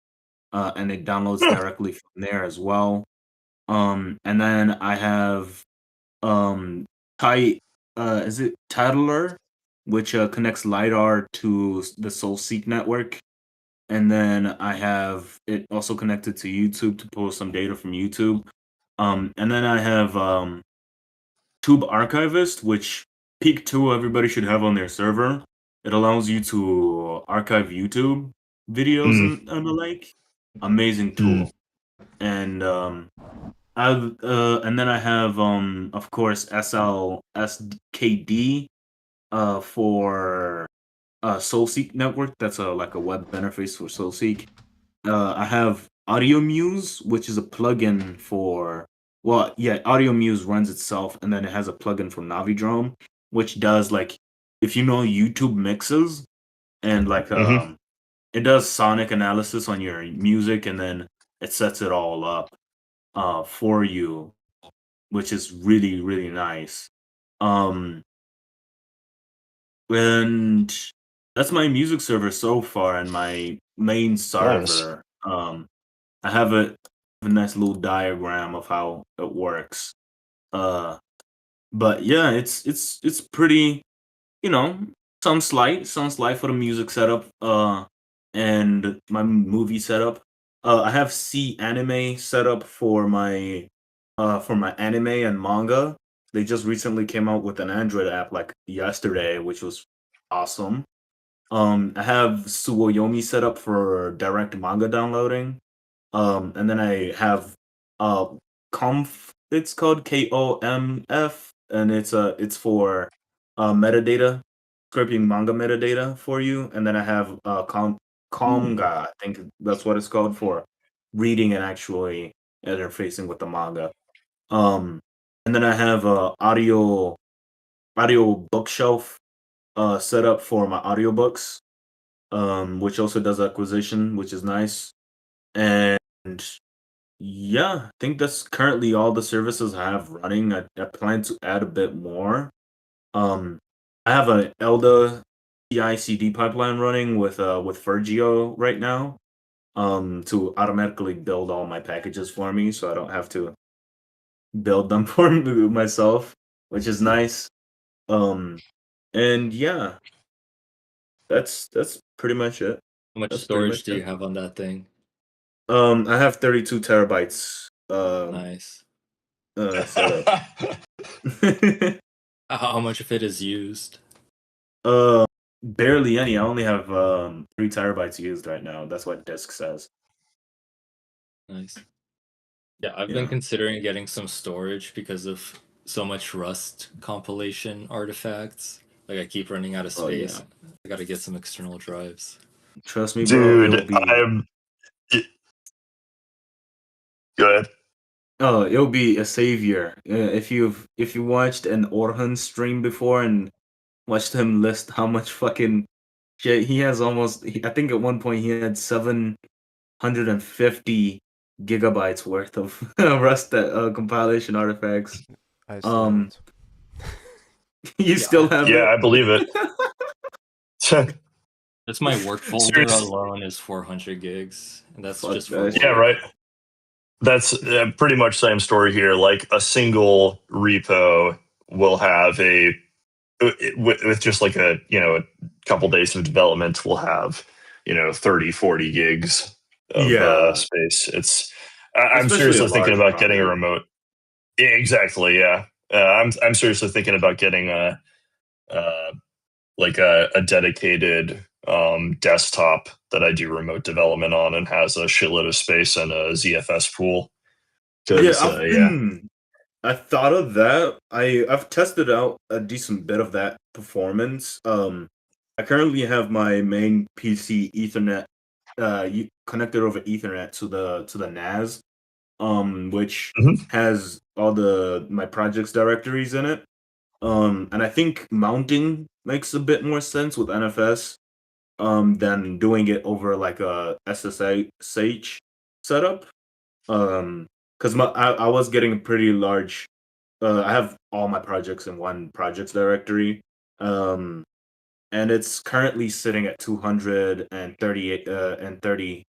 and it downloads directly from there as well. And then I have um, Ti is it Titler, which connects lidar to the SoulSeek network, and then I have it also connected to YouTube to pull some data from YouTube. And then I have Tube Archivist, which Peak 2 everybody should have on their server. It allows you to archive YouTube videos Mm, and the like. Amazing mm. tool. And and then I have of course SLSKD for SoulSeek network. That's like a web interface for SoulSeek. I have Audio Muse, which is a plugin for Audio Muse runs itself, and then it has a plugin for Navidrome, which does like if you know YouTube mixes and like Mhm. it does sonic analysis on your music, and then it sets it all up for you, which is really really nice. Um, and that's my music server so far, and my main Nice. server. I have a nice little diagram of how it works. Uh, but yeah, it's pretty, you know, some slight for the music setup. And my movie setup. I have C anime set up for my anime and manga. They just recently came out with an Android app like yesterday, which was awesome. I have Suoyomi set up for direct manga downloading. And then I have uh Conf. It's called KOMF, and it's for metadata, scraping manga metadata for you. And then I have Conga. I think that's what it's called for reading and actually interfacing with the manga. Um, and then I have audio bookshelf set up for my audiobooks, which also does acquisition, which is nice. And yeah, I think that's currently all the services I have running. I plan to add a bit more. Um, I have an Elda. CI/CD pipeline running with Fergio right now, to automatically build all my packages for me, so I don't have to build them for myself, which is nice. And yeah, that's pretty much it. How much That's pretty much storage do you it. have on that thing? I have 32 terabytes. Nice. Setup. How much of it is used? Barely any. I only have 3 terabytes used right now. That's what disk says. Nice. Yeah, I've Yeah. been considering getting some storage because of so much Rust compilation artifacts. Like I keep running out of Oh, yeah. space. I gotta get some external drives. Trust me, bro. Dude, go ahead. Oh, it'll be a savior. If you watched an Orhun stream before and watched him list how much fucking shit he has, I think at one point he had 750 gigabytes worth of Rust compilation artifacts. I still it. You still have it? Yeah, I believe it. That's my work folder Seriously. alone is 400 gigs, and that's Fuck just for that work. Yeah, right. That's pretty much same story here. Like a single repo will have with just like a couple days of development will have 30, 40 gigs of Yeah. space. I'm Especially seriously a thinking large about getting a project. remote. Yeah, exactly. Yeah. I'm seriously thinking about getting a dedicated desktop that I do remote development on and has a shitload of space and a ZFS pool. Yeah, I thought of that. I've tested out a decent bit of that performance. I currently have my main PC Ethernet connected over Ethernet to the NAS, which Mhm. has all my projects directories in it. And I think mounting makes a bit more sense with NFS than doing it over like a SSH setup. Because I was getting a pretty large. I have all my projects in one projects directory, and it's currently sitting at 238 and 30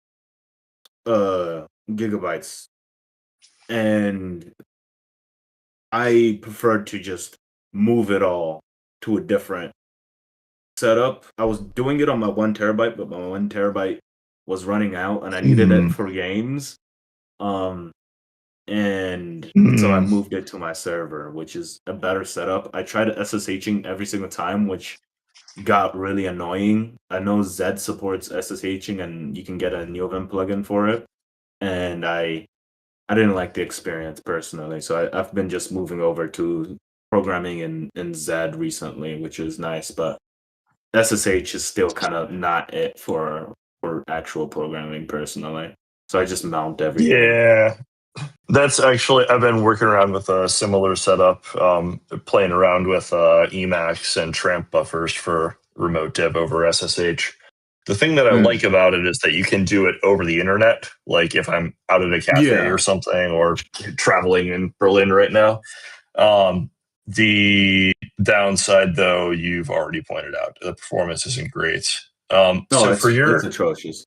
gigabytes, and I preferred to just move it all to a different setup. I was doing it on my 1 terabyte, but my 1 terabyte was running out, and I needed it for games. And so I moved it to my server, which is a better setup. I tried SSHing every single time, which got really annoying. I know Zed supports SSHing, and you can get a Neovim plugin for it, and I didn't like the experience personally. So I've been just moving over to programming in Zed recently, which is nice, but SSH is still kind of not it for actual programming personally. So I just mount everything. Yeah. That's actually, I've been working around with a similar setup, playing around with Emacs and Tramp buffers for remote dev over SSH. The thing that I like about it is that you can do it over the internet. Like if I'm out at a cafe or something, or traveling in Berlin right now. The downside, though, you've already pointed out, the performance isn't great. It's atrocious.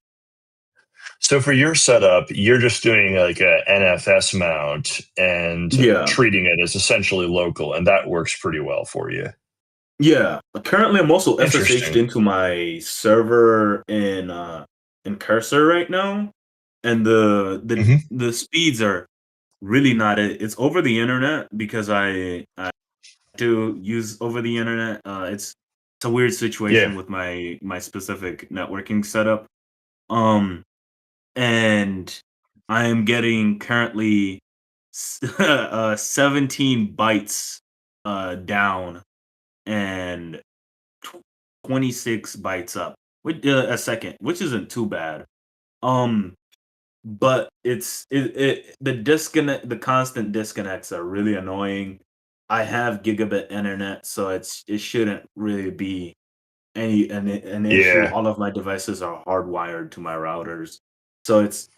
So for your setup, you're just doing like a NFS mount and treating it as essentially local, and that works pretty well for you. Yeah. Currently, I'm also SSH'd into my server in Cursor right now, and the speeds are really not it. It's over the internet because I do use over the internet. It's a weird situation with my specific networking setup. And I am getting currently 17 bytes down and 26 bytes up a second, which isn't too bad. But the constant disconnects are really annoying. I have gigabit internet, so it shouldn't really be an issue. All of my devices are hardwired to my routers, so it's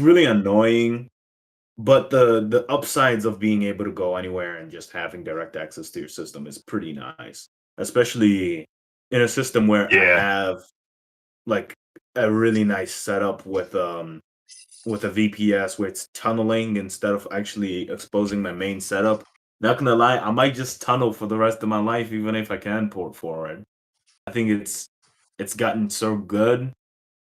really annoying. But the upsides of being able to go anywhere and just having direct access to your system is pretty nice, especially in a system where I Yeah. have like a really nice setup with a VPS where it's tunneling instead of actually exposing my main setup. Not gonna lie, I might just tunnel for the rest of my life, even if I can port forward. I think it's gotten so good. I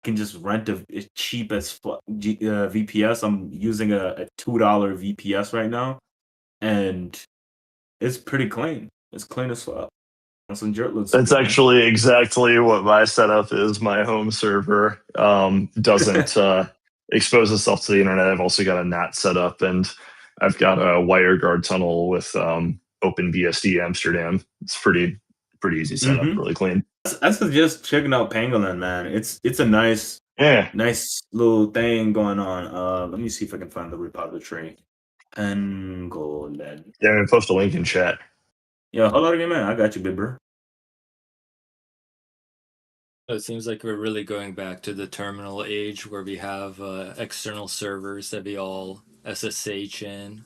can just rent a cheap as VPS. I'm using a $2 VPS right now, and it's pretty clean. It's clean as fuck. Some jertlets. That's actually exactly what my setup is. My home server doesn't expose itself to the internet. I've also got a NAT set up, and I've got a WireGuard tunnel with OpenBSD Amsterdam. It's pretty easy setup, really clean. I suggest checking out Pangolin, man. It's a nice little thing going on. Let me see if I can find the repository. Pangolin. Yeah, I'm gonna post a link in chat. Yeah, hold on again, man. I got you, big bro. It seems like we're really going back to the terminal age where we have external servers that we all SSH in.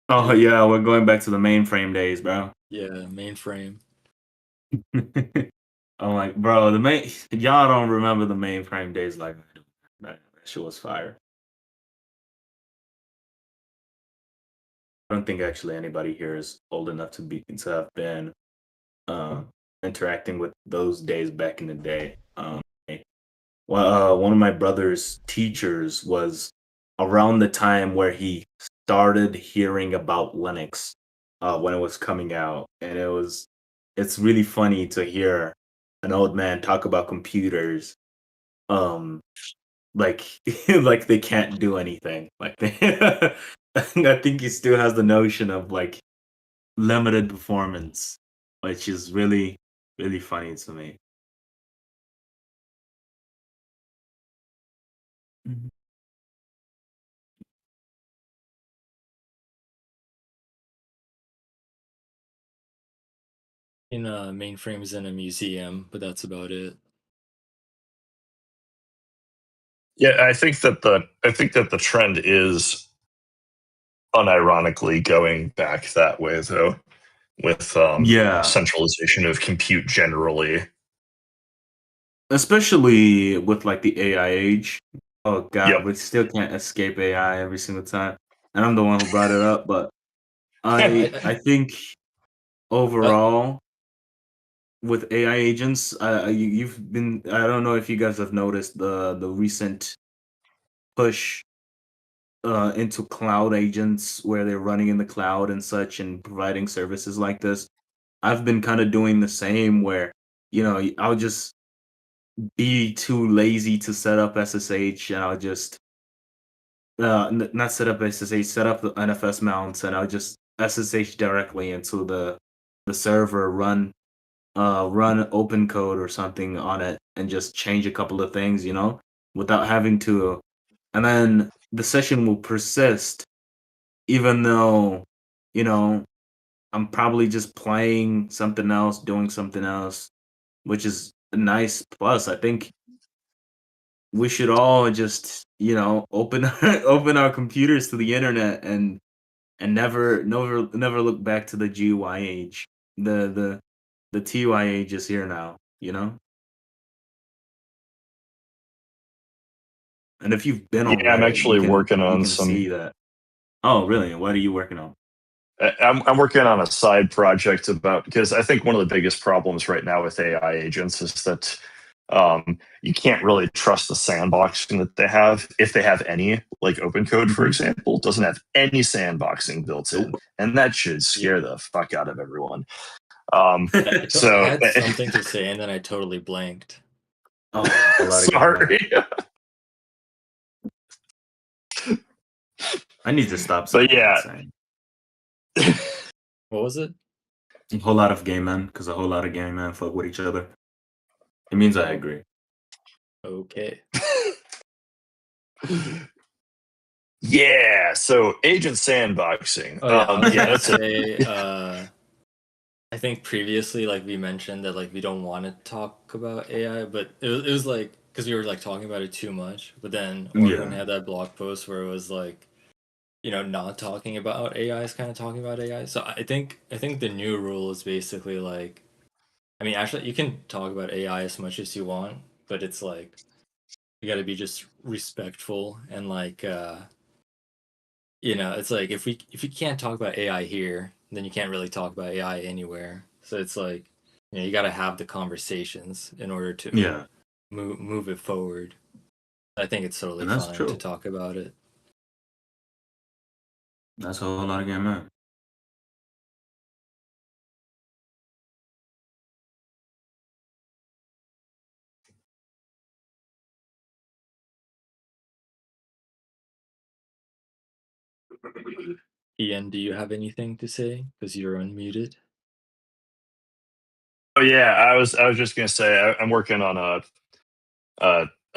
Oh yeah, we're going back to the mainframe days, bro. Yeah, mainframe. I'm like, bro, y'all don't remember the mainframe days like I do. That shit was fire. I don't think actually anybody here is old enough to have been interacting with those days back in the day. One of my brother's teachers was around the time where he started hearing about Linux when it was coming out, and it's really funny to hear an old man talk about computers, like like they can't do anything. Like I think he still has the notion of like limited performance, which is really funny to me. In mainframes in a museum, but that's about it. Yeah, I think that the trend is unironically going back that way, though, with centralization of compute generally. Especially with like the AI age. Oh god, Yep. we still can't escape AI every single time. And I'm the one who brought it up, but I think overall with AI agents, you've been, I don't know if you guys have noticed the recent push into cloud agents where they're running in the cloud and such and providing services like this. I've been kind of doing the same where, I'll just be too lazy to set up SSH, and I'll just not set up SSH, set up the NFS mounts, and I'll just SSH directly into the server, run open code or something on it, and just change a couple of things, without having to. And then the session will persist, even though, I'm probably just playing something else, doing something else, which is a nice plus. I think we should all just, open open our computers to the internet and never look back to the GUI age. The TUI age is here now, And if you've been on Yeah, I'm Reddit, actually working on you can some. see that. Oh, really? What are you working on? I'm working on a side project because I think one of the biggest problems right now with AI agents is that you can't really trust the sandboxing that they have, if they have any. Like OpenCode, for example, doesn't have any sandboxing built in, and that should scare the fuck out of everyone. I had something to say and then I totally blanked. Oh, sorry. I need to stop saying that. What was it? A whole lot of gay men, because a whole lot of gay men fuck with each other. It means I agree. Okay. Yeah, so agent sandboxing. That's it. I think previously, like we mentioned that like we don't want to talk about AI, but it was like because we were like talking about it too much. But then Orhun had that blog post where it was like, not talking about AI is kind of talking about AI. So I think the new rule is basically like I mean, actually, you can talk about AI as much as you want, but it's like you got to be just respectful and like it's like if you can't talk about AI here, then you can't really talk about AI anywhere. So it's like you got to have the conversations in order to Yeah, move it forward. I think it's totally and that's fine to true. talk about it. That's a whole lot of game, man. Ian, do you have anything to say? Because you're unmuted. Oh yeah, I was just gonna say I'm working on a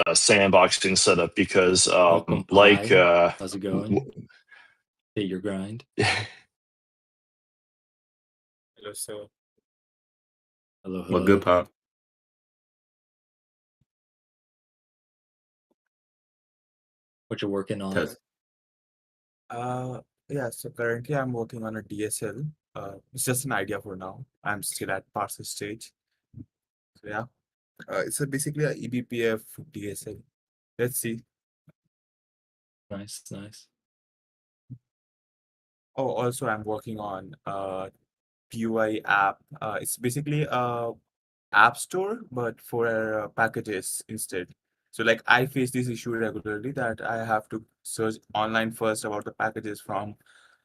sandboxing setup because Welcome, like Pi. How's it going? Hey, your grind. Hello, sir. Hello, What good hello. pop? What you working on? Test. Yeah, so currently I'm working on a DSL. It's just an idea for now. I'm still at parser stage. So yeah, it's basically a eBPF DSL. Let's see. Nice, nice. Oh, also I'm working on PUI app. It's basically a app store, but for packages instead. So like I face this issue regularly that I have to search online first about the packages from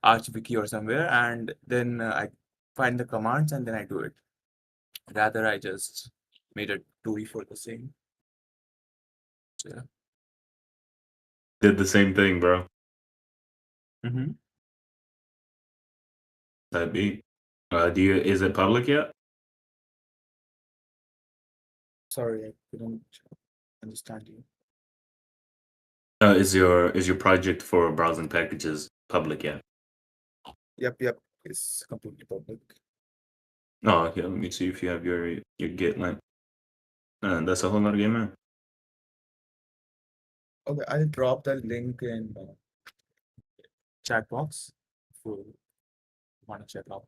ArchWiki or somewhere, and then I find the commands and then I do it. Rather, I just made a GUI for the same. So, yeah. Did the same thing, bro. Mm-hmm. That beat. Is it public yet? Sorry, I couldn't understand you. Is your project for browsing packages public yet? Yep. It's completely public. Oh, okay. Let me see if you have your Git link. That's a whole lot of game, man. Okay, I'll drop the link in chat box if you want to check out.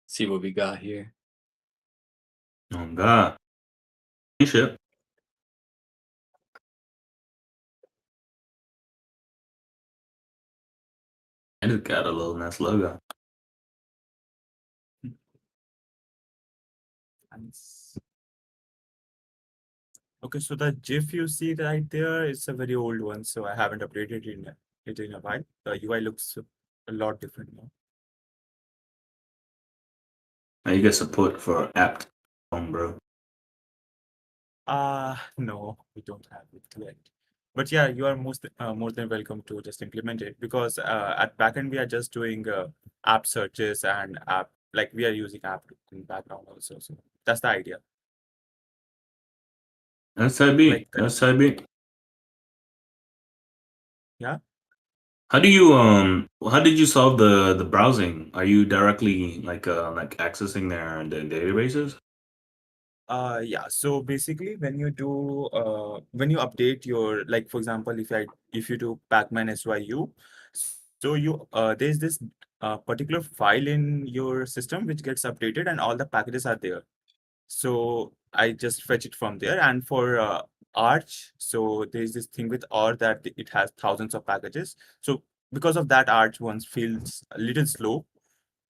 See what we got here. Oh God. Shit. I just got a little nice logo. Nice. Okay, so the GIF you see right there is a very old one, so I haven't updated it in a while. The UI looks a lot different now. Now you get support for apt phone, bro. No, we don't have it yet. But yeah, you are more than welcome to just implement it because at backend we are just doing app searches and app like we are using app in background also. So that's the idea. That's how it be. Like That's how it be. yeah. How did you solve the browsing? Are you directly like accessing their databases? Yeah, so basically when you do when you update your like for example if you do pacman syu, so you there's this particular file in your system which gets updated and all the packages are there. So I just fetch it from there. And for Arch, so there's this thing with R that it has thousands of packages. So because of that, Arch once feels a little slow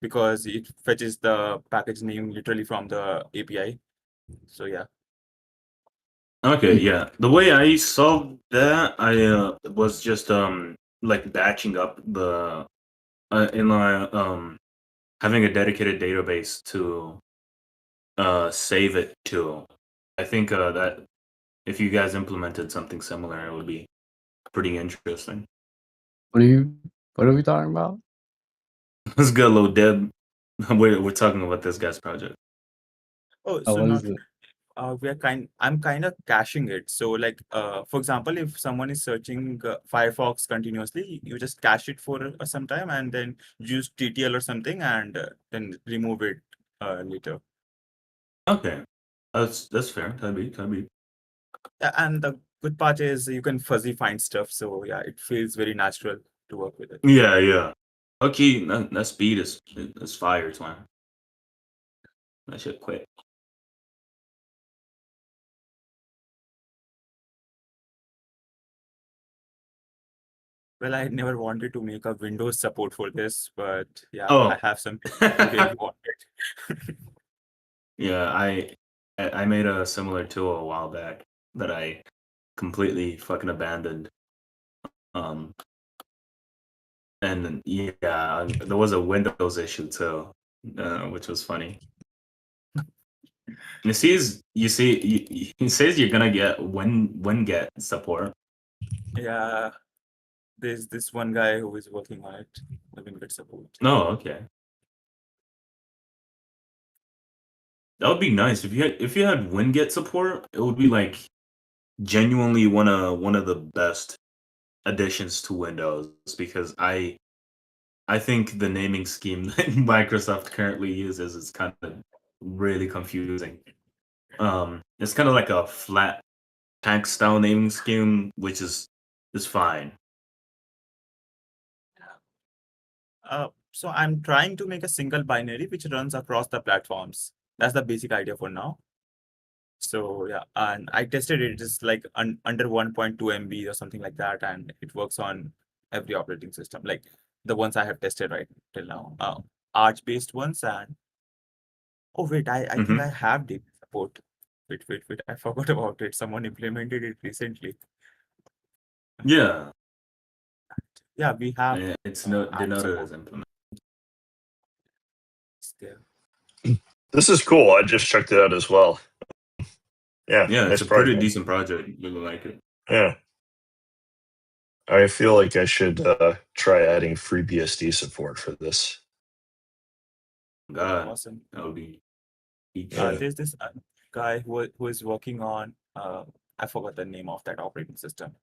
because it fetches the package name literally from the API. So yeah. Okay, yeah. The way I solved that, I was just like batching up the in my having a dedicated database to save it to. I think that if you guys implemented something similar, it would be pretty interesting. What are we talking about? Let's go, little Deb. We're talking about this guy's project. Oh, Oh, so what not is it? I'm kind of caching it. So like for example, if someone is searching Firefox continuously, you just cache it for some time and then use TTL or something and then remove it later. Okay, that's fair. That'd be. Yeah, and the good part is you can fuzzy find stuff, so yeah, it feels very natural to work with it. Yeah. Okay, that speed is fire, man. That shit quick. Well, I never wanted to make a Windows support for this, but yeah, I Oh. have some people who really want it. Yeah, I made a similar tool a while back that I completely fucking abandoned. And then, yeah, there was a Windows issue too, which was funny. It says he says you're gonna get WinGet support. Yeah, there's this one guy who is working on it, the WinGet support. Oh, okay. That would be nice if you had WinGet support. It would be like genuinely one of the best additions to Windows, because I think the naming scheme that Microsoft currently uses is kind of really confusing. It's kind of like a flat tank style naming scheme, which is fine. So I'm trying to make a single binary which runs across the platforms. That's the basic idea for now. So yeah, and I tested it. It's like under 1.2 MB or something like that, and it works on every operating system. Like the ones I have tested right till now, Arch-based ones. And oh wait, I think I have data support. Wait, I forgot about it. Someone implemented it recently. Yeah. Yeah, we have. It's Arch denoted support. as implement. It's there. This is cool. I just checked it out as well. Yeah, Yeah, nice it's a pretty project. decent project. Really like it. Yeah. I feel like I should try adding FreeBSD support for this. God, Awesome. that would be. Yeah. There's this guy who is working on I forgot the name of that operating system.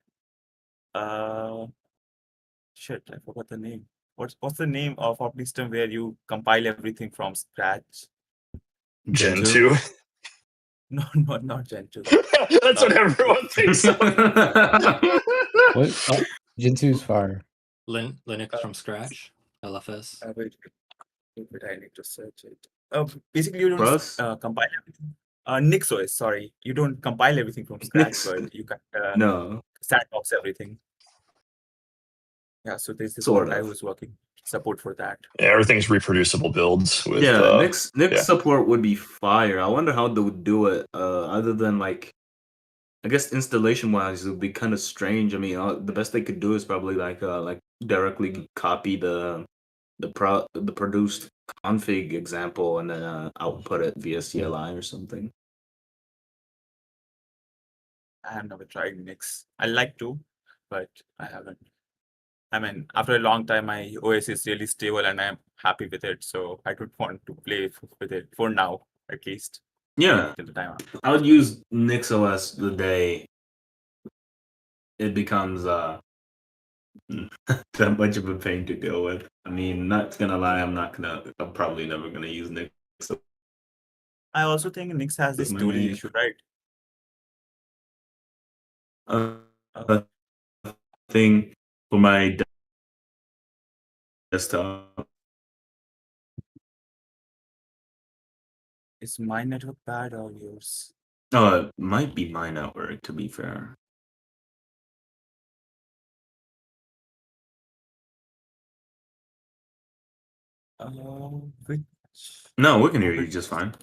Shit, I forgot the name. What's the name of operating system where you compile everything from scratch? Gen 2. No, not Gen 2. That's what everyone thinks of. What? Gen 2 is fire. Linux from scratch, LFS. Wait, I need to search it. Basically, you don't Rust? compile everything. NixOS, sorry. You don't compile everything from scratch, Nix. but you can No. sandbox everything. Yeah, so there's this Sort one guy of. who's working support for that. Yeah, everything's reproducible builds with Nix yeah. support would be fire. I wonder how they would do it. Other than like, I guess installation wise, it would be kind of strange. I mean, the best they could do is probably like directly copy the produced config example and then output it via CLI or something. I have never tried Nix. I like to, but I haven't. I mean, after a long time, my OS is really stable and I'm happy with it. So I don't want to play with it for now, at least. Yeah, maybe till the time. I would use NixOS the day it becomes that much of a pain to deal with. I mean, not gonna lie, I'm probably never gonna use Nix. I also think Nix has this tooling issue, right? Thing for my desktop. Is my network bad or yours? It might be my network, to be fair. Which No, we can hear you just fine.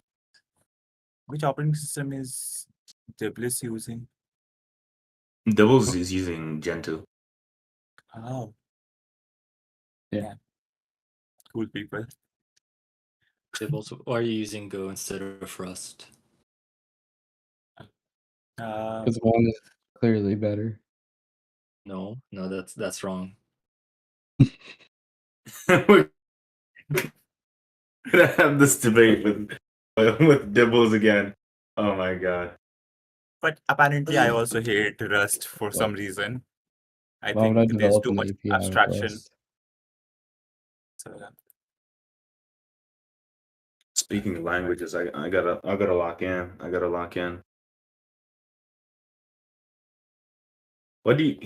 Which operating system is Diblis using? Devils is using Gentoo. Oh. Yeah. Cool people. Why are you using Go instead of Rust? Because one is clearly better. No, that's wrong. We're gonna have this debate with Dibbles again. Oh my god. But apparently I also hate Rust for some reason. I Why would I think there's develop too an much API with abstraction. Rust? So yeah. speaking of languages, I gotta lock in. I gotta lock in. What do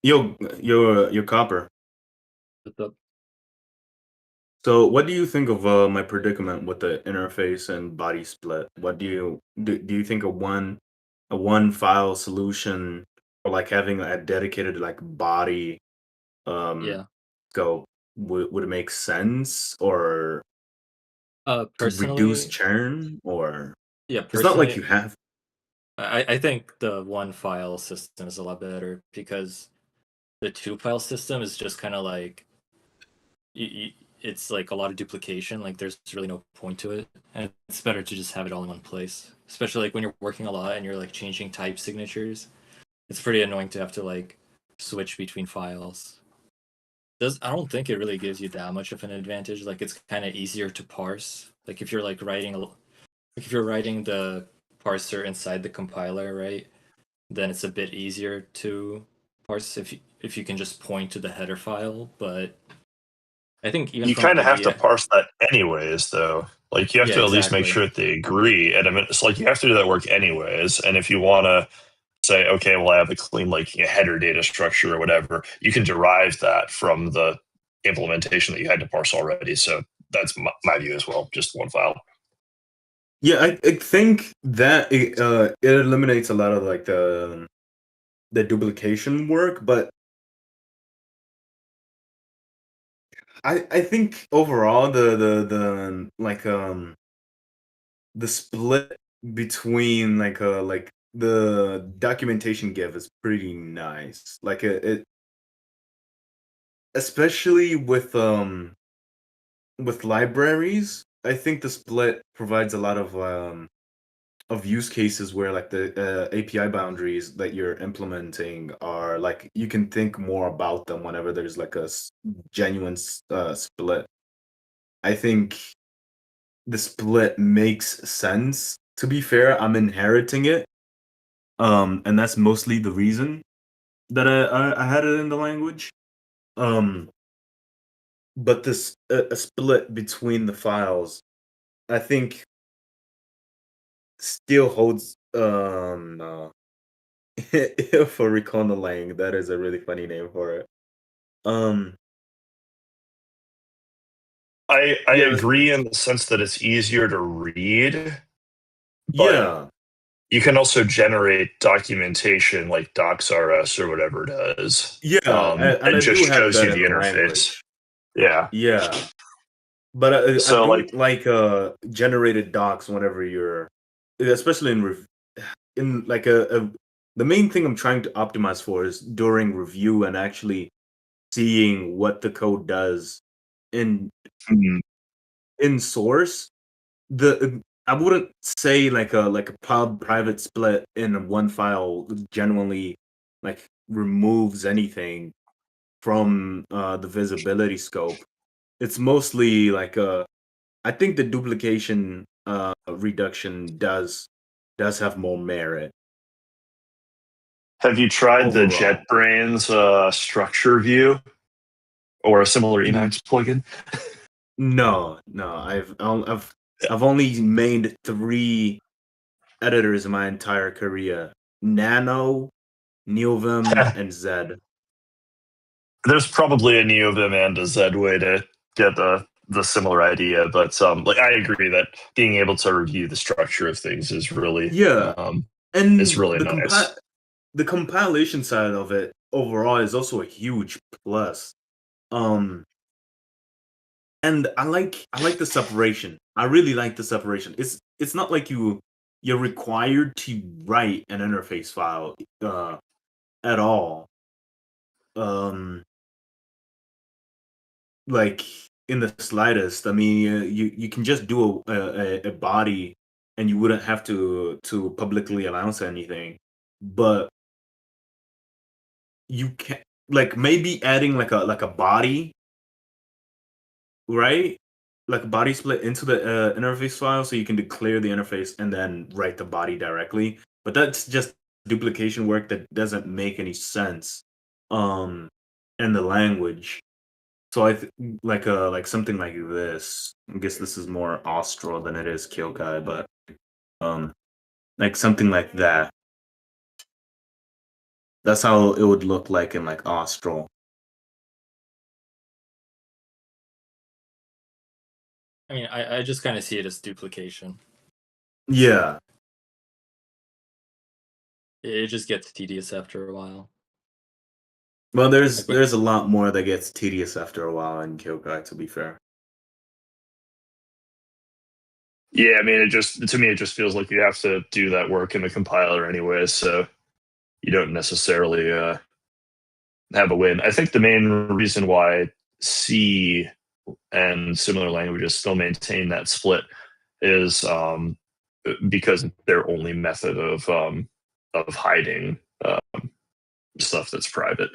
you your copper? What's up? So what do you think of my predicament with the interface and body split? What do you think a one file solution, or like having a dedicated like body Yeah. scope would it make sense, or to reduce Personally, churn, or yeah, it's not like you personally, have. I think the one file system is a lot better because the two file system is just kind of like it's like a lot of duplication. Like there's really no point to it, and it's better to just have it all in one place. Especially like when you're working a lot and you're like changing type signatures, it's pretty annoying to have to like switch between files. I don't think it really gives you that much of an advantage. Like it's kind of easier to parse. Like if you're like if you're writing the parser inside the compiler, right? Then it's a bit easier to parse if you can just point to the header file. But I think even You from kind of like have the to parse that anyways, though. Like you have yeah, to at least make exactly. sure that they agree. And I mean, it's like you have to do that work anyways. And if you want to say, okay, well, I have a clean like header data structure or whatever, you can derive that from the implementation that you had to parse already. So that's my view as well. Just one file. Yeah, I think that it eliminates a lot of like the duplication work, but I think overall the like the split between like the documentation give is pretty nice. Like it especially with libraries, I think the split provides a lot of use cases where like the API boundaries that you're implementing are like you can think more about them whenever there's like a genuine split. I think the split makes sense. To be fair, I'm inheriting it, and that's mostly the reason that I had it in the language. Um, but this a split between the files, I think, still holds for Lang. That is a really funny name for it. Um, I yeah, agree in the sense that it's easier to read, but yeah, you can also generate documentation like docs.rs or whatever it does. yeah, and And I just do have shows that you in the the interface. language. Yeah. Yeah, but I So like don't like generated docs whenever you're, especially in like the main thing I'm trying to optimize for is during review and actually seeing what the code does in mhm. in source. The I wouldn't say like a pub private split in one file genuinely like removes anything from the visibility scope. It's mostly like I think the duplication reduction does have more merit Have you tried the overall. JetBrains structure view or a similar Mm, Emacs plugin? no, I've only made 3 editors in my entire career: Nano, Neovim, and Zed. There's probably a NeoVim and a Z way to get the similar idea, but like I agree that being able to review the structure of things Yeah, is and really nice. the compilation side of it overall is also a huge plus. Um, and I like the separation. I really like the separation. It's not like you're required to write an interface file at all. Um, like in the slightest. I mean, you can just do a body, and you wouldn't have to publicly announce anything. But you can like maybe adding like a body, right? Like a body split into the interface file, so you can declare the interface and then write the body directly. But that's just duplication work that doesn't make any sense um in the language. So like something like this. I guess this is more Austral than it is Kyokai, but like something like that. That's how it would look like in like Austral. I mean, I just kind of see it as duplication. Yeah. It just gets tedious after a while. Well, Like, there's a lot more that gets tedious after a while in Kyokai, to be fair. Yeah, I mean, to me it just feels like you have to do that work in the compiler anyway, so you don't necessarily have a win. I think the main reason why C and similar languages still maintain that split is because their only method of hiding stuff that's private.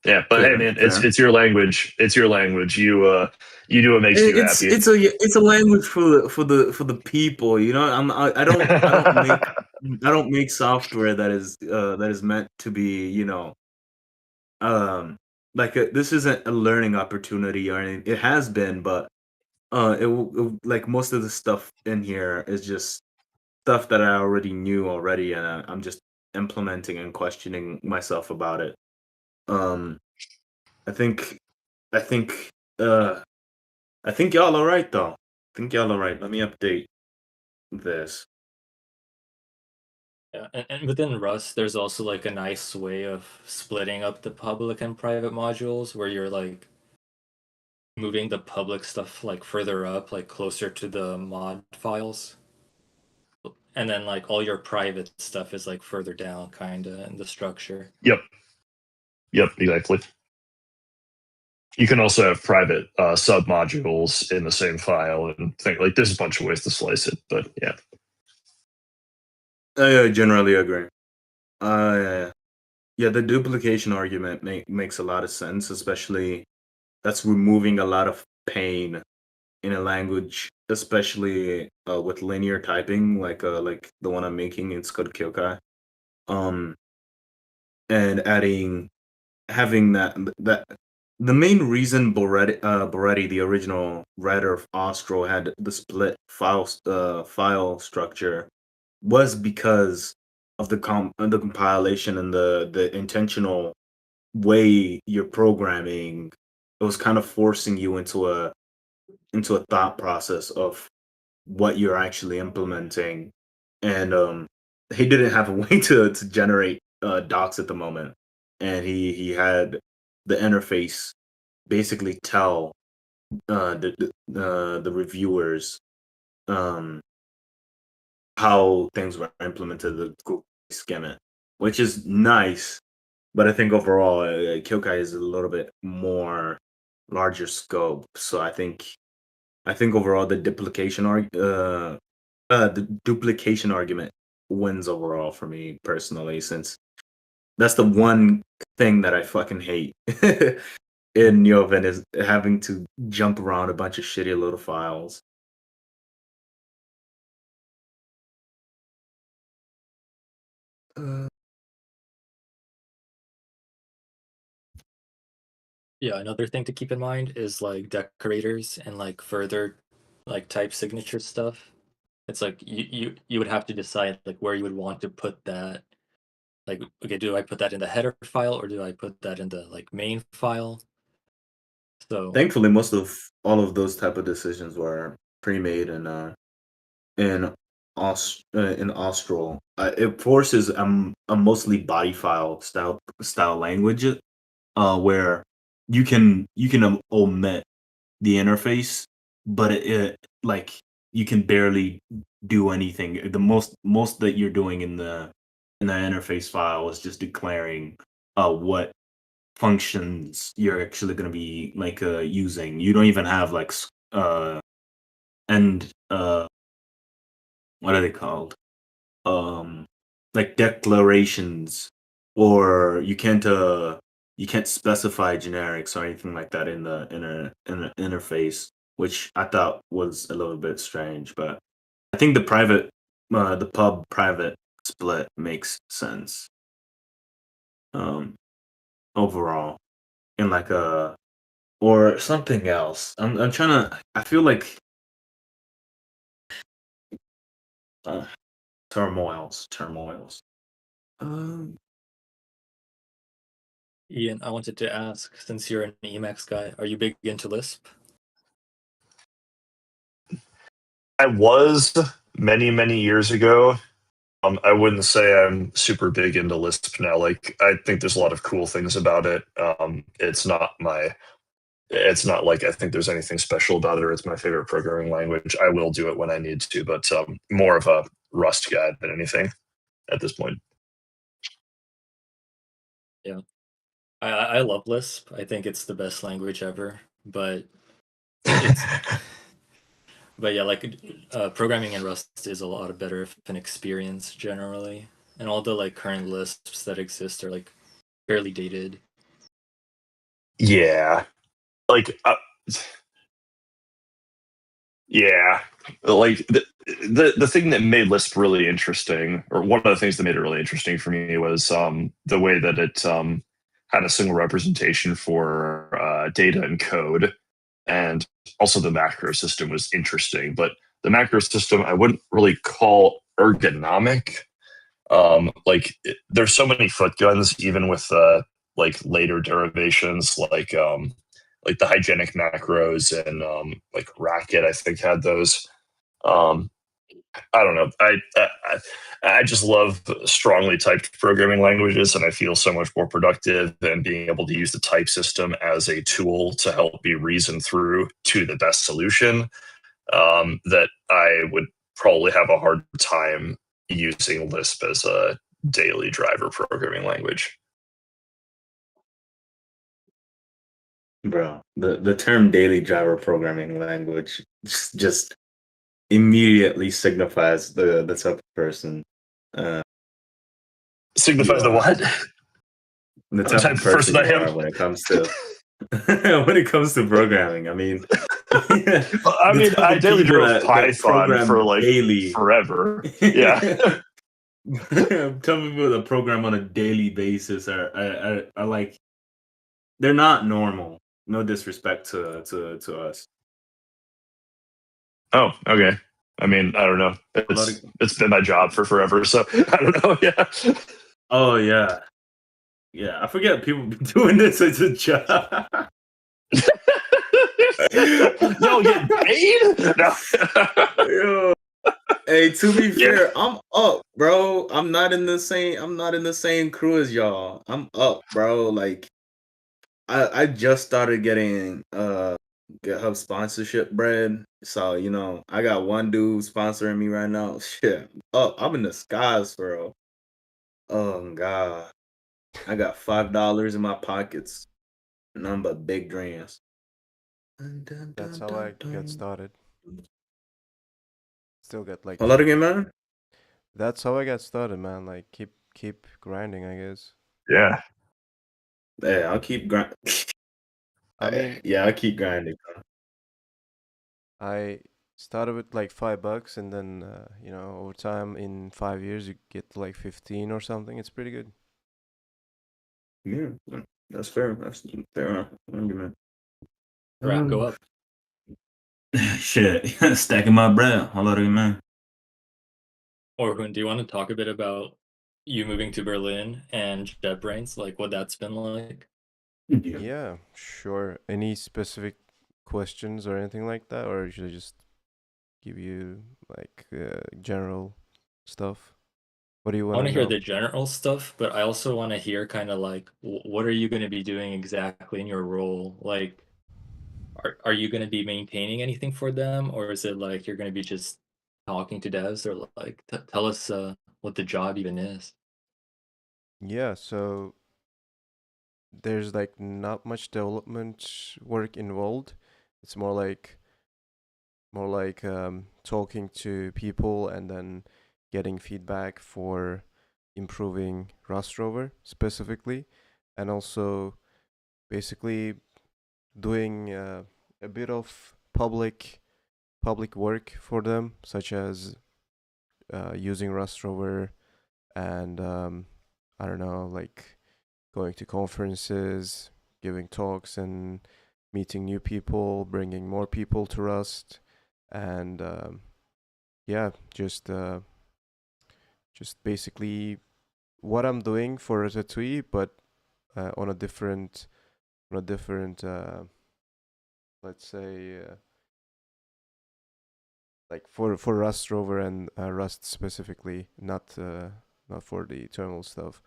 Yeah, but hey, man, it's your language. It's your language. You do what makes you happy. It's a language for the people. You know, I don't make software that is meant to be, you know, like this isn't a learning opportunity or anything. It has been, but like most of the stuff in here is just stuff that I already knew already, and I'm just implementing and questioning myself about it. I think I think uh I think y'all are right though. I think y'all are right. Let me update this. yeah, and within Rust, there's also like a nice way of splitting up the public and private modules where you're like moving the public stuff like further up, like closer to the mod files. And then like all your private stuff is like further down kinda in the structure. Yep, exactly. You can also have private sub modules in the same file and think like there's a bunch of ways to slice it, but yeah. I generally agree. Yeah, the duplication argument makes a lot of sense, especially that's removing a lot of pain in a language, especially with linear typing, like the one I'm making. It's called Kyokai. And having that the main reason Boretti, the original writer of Ostro, had the split file structure was because of the compilation and the intentional way you're programming. It was kind of forcing you into a thought process of what you're actually implementing, and he didn't have a way to generate docs at the moment, and he had the interface basically tell the reviewers um, how things were implemented, the Google skim it, which is nice. But I think overall, Kyokai is a little bit more larger scope. So I think overall the duplication argument wins overall for me personally, since that's the one thing that I fucking hate in Yoven is having to jump around a bunch of shitty little files. Yeah, another thing to keep in mind is like decorators and like further like type signature stuff. It's like you would have to decide like where you would want to put that. Like, okay, do I put that in the header file or do I put that in the like main file? So Thankfully, most of all of those type of decisions were pre-made in in Austral. It forces a mostly body file style language, where you can omit the interface, but it like you can barely do anything. The most that you're doing in the interface file is just declaring what functions you're actually going to be like using. You don't even have like and what are they called? Like declarations, or you can't specify generics or anything like that in the interface, which I thought was a little bit strange. But I think the pub private split makes sense overall. in like a or something else. I'm trying to. I feel like uh, turmoils. Um, Ian, I wanted to ask, since you're an Emacs guy, are you big into Lisp? I was many years ago. I wouldn't say I'm super big into Lisp now. Like, I think there's a lot of cool things about it. It's not like I think there's anything special about it or it's my favorite programming language. I will do it when I need to, but more of a Rust guy than anything at this point. Yeah. I love Lisp. I think it's the best language ever, but it's but yeah, like programming in Rust is a lot better of an experience generally, and all the like current Lisps that exist are like fairly dated. Yeah, like yeah, like the thing that made Lisp really interesting, or one of the things that made it really interesting for me, was the way that it had a single representation for data and code, and also the macro system was interesting. But the macro system I wouldn't really call ergonomic. There's so many foot guns, even with like later derivations, like the hygienic macros and like Racket, I think had those. Um, I don't know. I just love strongly typed programming languages, and I feel so much more productive than being able to use the type system as a tool to help me reason through to the best solution. That I would probably have a hard time using Lisp as a daily driver programming language. bro, the term daily driver programming language just immediately signifies the type of person you Signifies the are, what? the The type type of of person person I you am. are when it comes to when it comes to programming. I mean, I the mean, type I of daily people drove that Python for program like daily. forever. Yeah. Some people that program on a daily basis are like, they're not normal. No disrespect to us. Oh, okay. I mean, I don't know. A lot of, It's been my job for forever, so I don't know. Yeah. oh yeah, yeah. I forget people be doing this as a job. Yo, get paid? No. Yo, hey, to be Yeah. fair, I'm up, bro. I'm not in the same crew as y'all. I'm up, bro. Like I just started getting GitHub sponsorship bread. So, I got one dude sponsoring me right now. Shit. I'm in the skies, bro. Oh god. I got $5 in my pockets. None but big dreams. Dun, dun, That's dun, how I dun, got dun. started. Still got like Hold on few. again, man. That's how I got started, man. Like keep grinding, I guess. Yeah. Yeah, I'll keep grinding. I mean, Yeah, I'll keep grinding. I started with like $5, and then over time, in 5 years, you get to like 15 or something. It's pretty good. Yeah, that's fair. That's fair argument. Rack, go up. Shit, stacking my bread. Hold on again, man. Orhun, do you want to talk a bit about you moving to Berlin and JetBrains, like what that's been like? Yeah, sure. Any specific questions or anything like that, or should I just give you like general stuff? What do you I want want to to hear know? the general stuff, but I also want to hear kind of like what are you going to be doing exactly in your role? Like, are you going to be maintaining anything for them, or is it like you're going to be just talking to devs, or like tell us what the job even is? Yeah, so there's like not much development work involved. It's more like talking to people and then getting feedback for improving Rust Rover specifically, and also basically doing a bit of public work for them, such as using Rust Rover and I don't know, like going to conferences, giving talks and meeting new people, bringing more people to Rust, and yeah, just basically what I'm doing for Ratatouille, but on a different, let's say, like for Rust Rover and Rust specifically, not for the terminal stuff.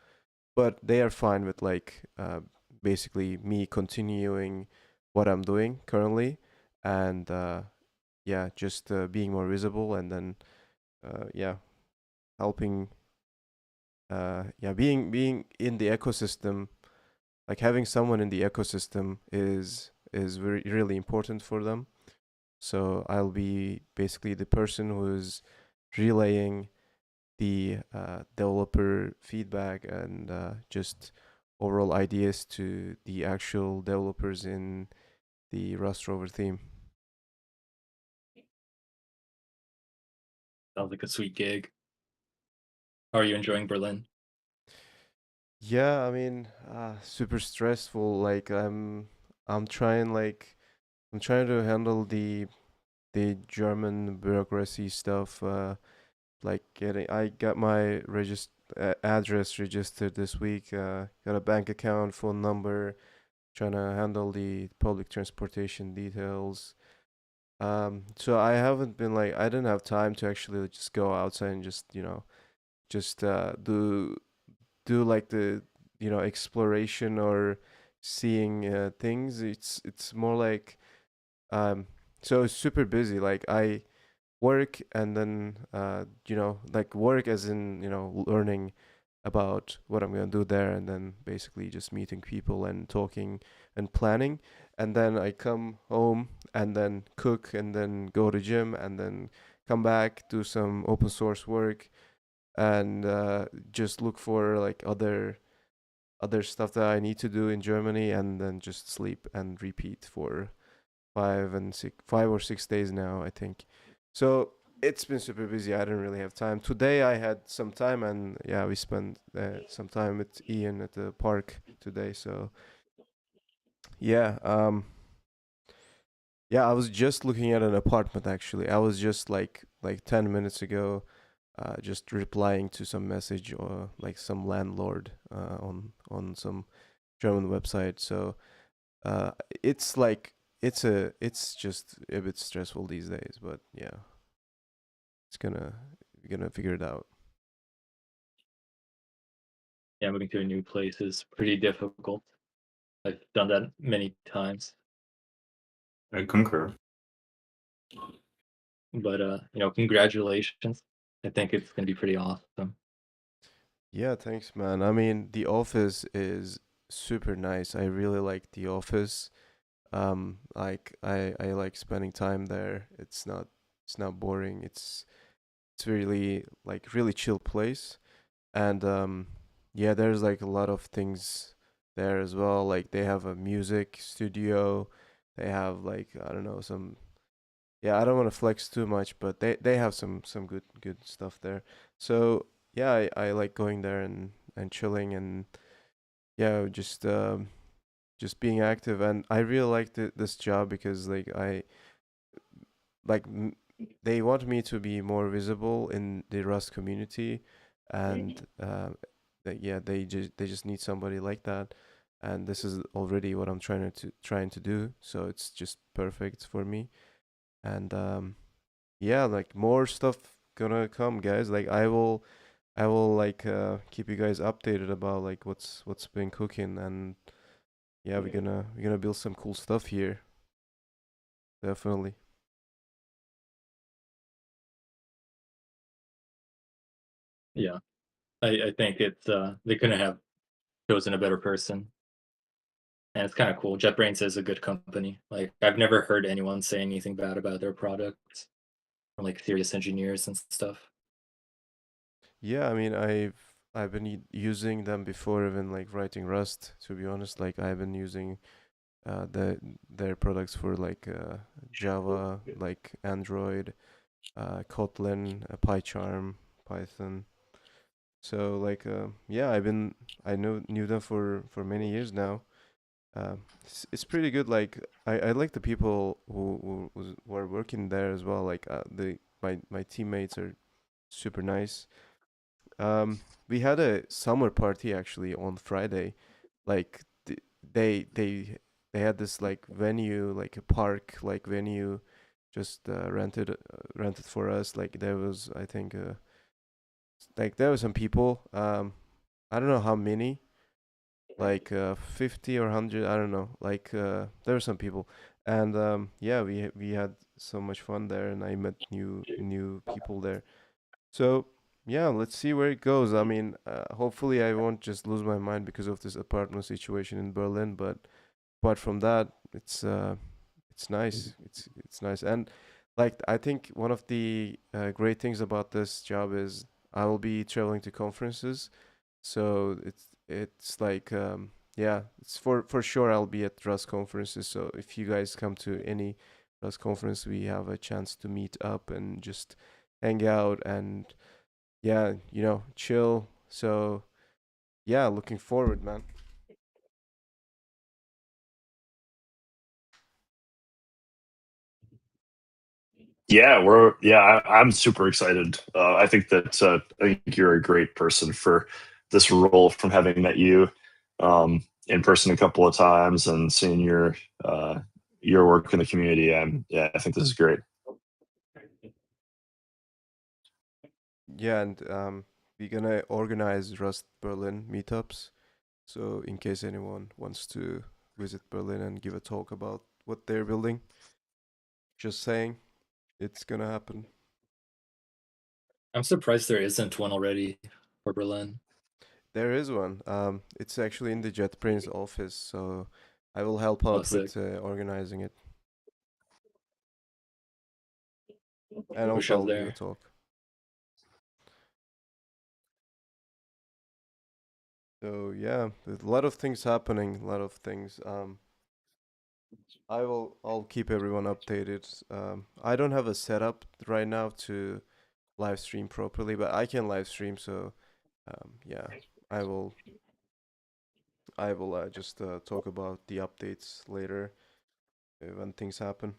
But they are fine with like basically me continuing what I'm doing currently, and yeah, just being more visible, and then yeah, helping. Yeah, being in the ecosystem, like having someone in the ecosystem is very really important for them. So I'll be basically the person who's relaying the developer feedback and just overall ideas to the actual developers in the Rust Rover theme. Sounds like a sweet gig. How are you enjoying Berlin? Yeah, I mean, super stressful. Like I'm trying like I'm trying to handle the German bureaucracy stuff. Like getting, I got my address registered this week. Got a bank account, phone number. Trying to handle the public transportation details. So I haven't been like I didn't have time to actually just go outside and just just do like the exploration or seeing things. It's more like um so it's super busy. Like I work and then like work as in learning about what I'm gonna do there, and then basically just meeting people and talking and planning, and then I come home and then cook and then go to gym and then come back, do some open source work, and just look for like other stuff that I need to do in Germany, and then just sleep and repeat for 5 or 6 days now, I think. So it's been super busy. I didn't really have time. Today I had some time, and yeah, we spent some time with Ian at the park today. So yeah, yeah, I was just looking at an apartment actually. I was just like 10 minutes ago, just replying to some message or like some landlord on some German website. So uh, it's like it's just a bit stressful these days, but yeah, it's gonna figure it out. Yeah, moving to a new place is pretty difficult. I've done that many times. I concur. But congratulations. I think it's gonna be pretty awesome. Yeah, thanks, man. I mean, the office is super nice. I really like the office. Like I like spending time there. It's not boring. It's really like really chill place. And yeah, there's like a lot of things there as well. Like they have a music studio. They have like I don't know some, yeah, I don't want to flex too much, but they have some good stuff there. So yeah, I like going there and chilling, and yeah, just being active. And I really like this job because like like m- they want me to be more visible in the Rust community, and yeah, they just need somebody like that, and this is already what I'm trying to do. So it's just perfect for me, and yeah, like more stuff gonna come, guys. Like I will like keep you guys updated about like what's been cooking, and yeah, we're gonna build some cool stuff here, definitely. Yeah, I think it's they couldn't have chosen a better person, and it's kind of cool. JetBrains is a good company. Like I've never heard anyone say anything bad about their products from like serious engineers and stuff. Yeah, I mean, I've been using them before even like writing Rust. To be honest, like I've been using their products for like Java, like Android, Kotlin, PyCharm, Python. So like yeah, I knew them for many years now, It's pretty good. Like I like the people who are working there as well. Like my teammates are super nice. We had a summer party actually on Friday. Like they they they had this like venue, like a park like venue, just rented for us. Like there was, I think, like there were some people. I don't know how many, like 50 or 100. I don't know. Like there were some people, and yeah, we had so much fun there, and I met new people there. So yeah, let's see where it goes. I mean, hopefully I won't just lose my mind because of this apartment situation in Berlin. But apart from that, it's nice. It's nice, and like I think one of the great things about this job is I will be traveling to conferences. So it's like yeah, it's for sure I'll be at Rust conferences. So if you guys come to any Rust conference, we have a chance to meet up and just hang out and yeah, chill. So yeah, looking forward, man. I'm super excited. I think that I think you're a great person for this role from having met you in person a couple of times and seeing your work in the community. I think this is great. Yeah, and we're gonna organize Rust Berlin meetups. So in case anyone wants to visit Berlin and give a talk about what they're building, just saying, it's gonna happen. I'm surprised there isn't one already for Berlin. There is one. It's actually in the JetBrains office, so I will help out sick. with organizing it, and Push also up I'll give a there. talk. So yeah, there's a lot of things happening. A lot of things. I'll keep everyone updated. I don't have a setup right now to live stream properly, but I can live stream. So yeah, I will. I will just talk about the updates later when things happen.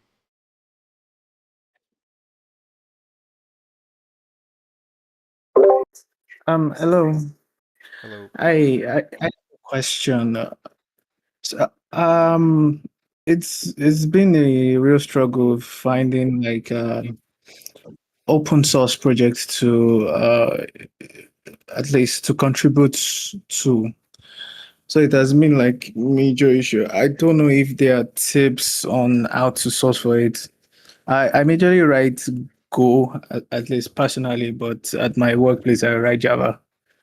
Hello. Hello. I have a question. So, it's been a real struggle finding like open source projects to at least to contribute to. So it has been like major issue. I don't know if there are tips on how to source for it. I majorly write Go at least personally, but at my workplace I write Java.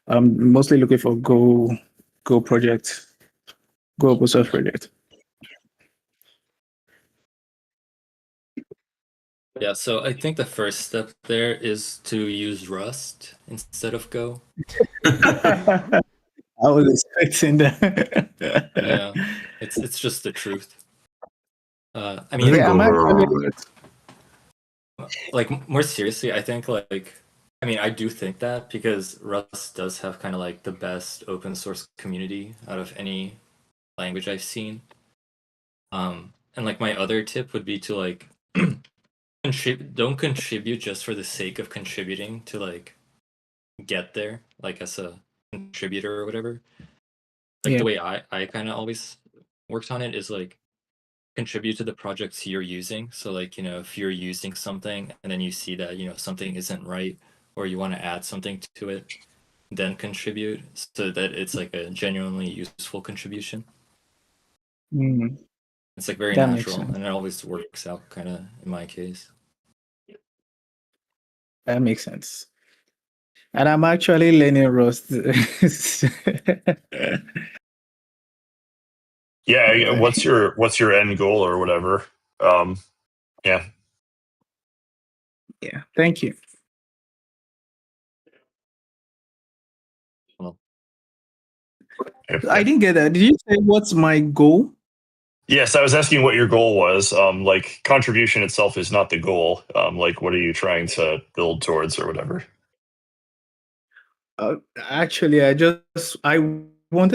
I'm mostly looking for Go project, Go open source project. Yeah, so I think the first step there is to use Rust instead of Go. I was expecting that. Yeah, it's just the truth. I I mean, think Yeah, I'm actually. overall, like more seriously, I think like I mean, I do think that because Rust does have kind of like the best open source community out of any language I've seen. And like my other tip would be to like don't contribute just for the sake of contributing to like get there, like as a contributor or whatever. Like Yeah. the way I kind of always worked on it is like contribute to the projects you're using. So like, if you're using something and then you see that, something isn't right or you want to add something to it, then contribute so that it's like a genuinely useful contribution. Mm, It's like very that makes natural sense. and it always works out kind of in my case. That makes sense. And I'm actually learning Rust. yeah. What's your end goal or whatever? Yeah. Yeah. Thank you. Well, I didn't get that. Did you say what's my goal? Yes, I was asking what your goal was. Like contribution itself is not the goal. Like what are you trying to build towards or whatever? Actually, I want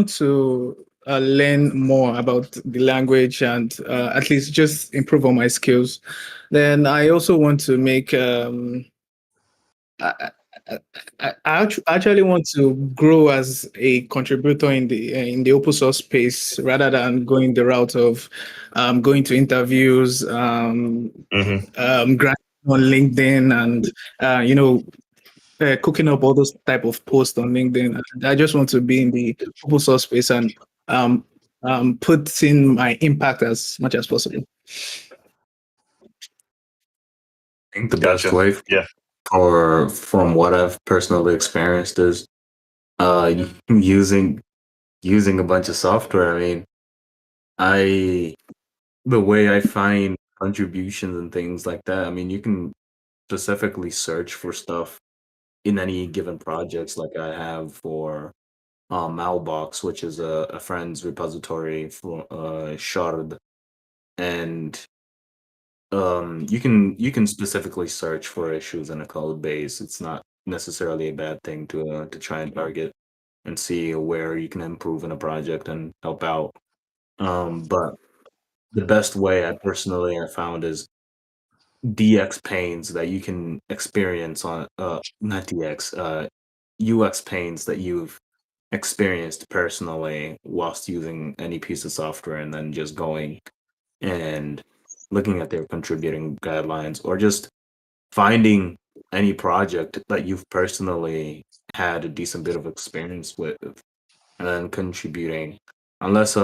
to learn more about the language and at least just improve on my skills. Then I also want to make I actually want to grow as a contributor in the open source space rather than going the route of going to interviews, grinding on LinkedIn, and cooking up all those type of posts on LinkedIn. I just want to be in the open source space and um, put in my impact as much as possible. I think the best Gotcha. way Yeah. from what I've personally experienced is using a bunch of software. I mean, the way I find contributions and things like that, I mean, you can specifically search for stuff in any given projects like I have for Mailbox, which is a friend's repository for Shard. And you can specifically search for issues in a code base. It's not necessarily a bad thing to try and target and see where you can improve in a project and help out. But the best way I personally have found is DX pains that you can experience on not DX UX pains that you've experienced personally whilst using any piece of software, and then just going and looking at their contributing guidelines, or just finding any project that you've personally had a decent bit of experience with and then contributing. Unless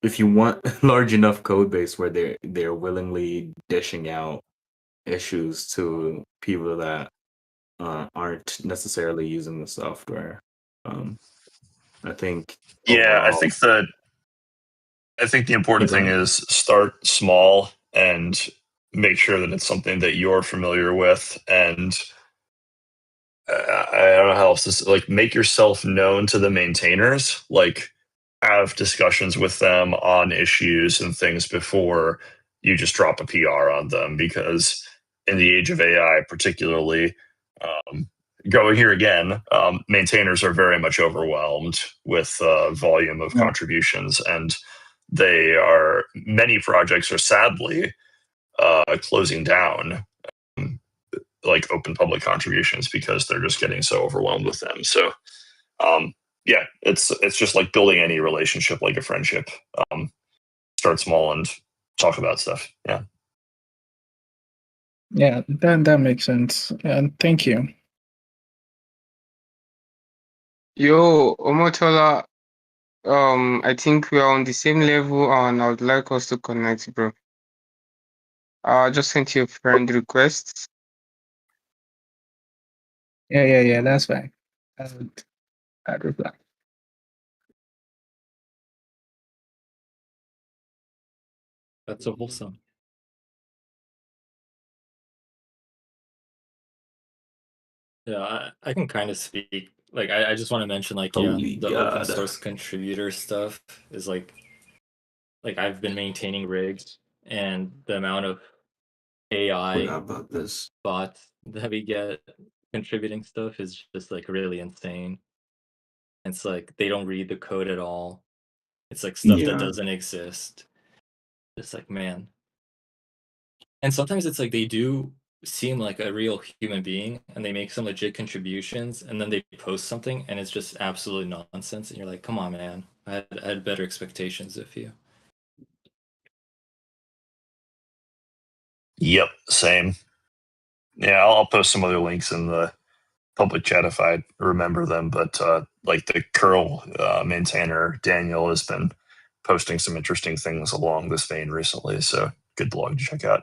if you want large enough code base where they're willingly dishing out issues to people that aren't necessarily using the software. I think Yeah, overall, I think the important thing is start small and make sure that it's something that you're familiar with. And I don't know how else to like make yourself known to the maintainers, like have discussions with them on issues and things before you just drop a PR on them. Because in the age of AI, particularly, going here again, maintainers are very much overwhelmed with volume of contributions, and many projects are sadly closing down like open public contributions because they're just getting so overwhelmed with them. So yeah, it's just like building any relationship, like a friendship. Start small and talk about stuff. Yeah. Yeah, that makes sense. And thank you. Yo, Omotola, I think we are on the same level and I would like us to connect, bro. I just sent you a friend request. Yeah, that's fine. I'd reply. That's so wholesome. Yeah, I can kind of speak. Like, I just want to mention, like, yeah, Holy the open God. source contributor stuff is like I've been maintaining rigs, and the amount of AI Forgot about this. bots that we get contributing stuff is just like really insane. It's like they don't read the code at all. It's like stuff that Yeah. doesn't exist. It's like, man. And sometimes it's like they do seem like a real human being and they make some legit contributions, and then they post something and it's just absolutely nonsense, and you're like, come on, man. I had better expectations of you. Yep. Same. Yeah, I'll post some other links in the public chat if I remember them. But like the curl maintainer Daniel has been posting some interesting things along this vein recently. So good blog to check out.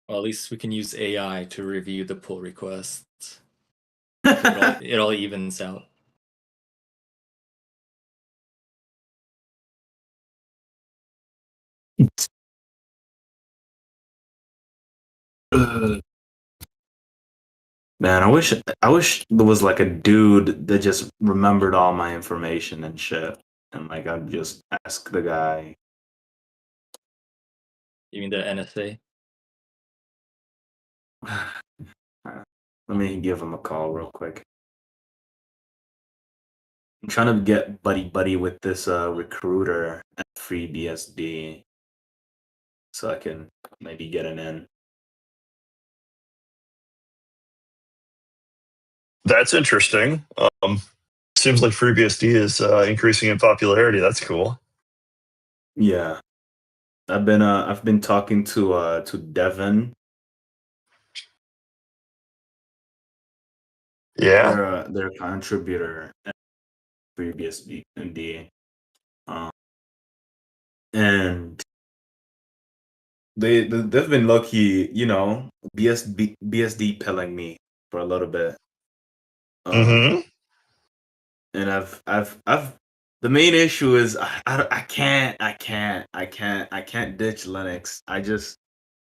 Well, at least we can use AI to review the pull requests. It all evens out. Man, I wish there was like a dude that just remembered all my information and shit, and like I'd just ask the guy. You mean the NSA? Let me give him a call real quick. I'm trying to get buddy with this recruiter at FreeBSD, so I can maybe get an in. That's interesting. Seems like FreeBSD is increasing in popularity. That's cool. Yeah, I've been talking to Devin. Yeah. They're a contributor at FreeBSD, and they've been lucky, BSD pilling me for a little bit. Mm-hmm. And I've the main issue is I can't ditch Linux.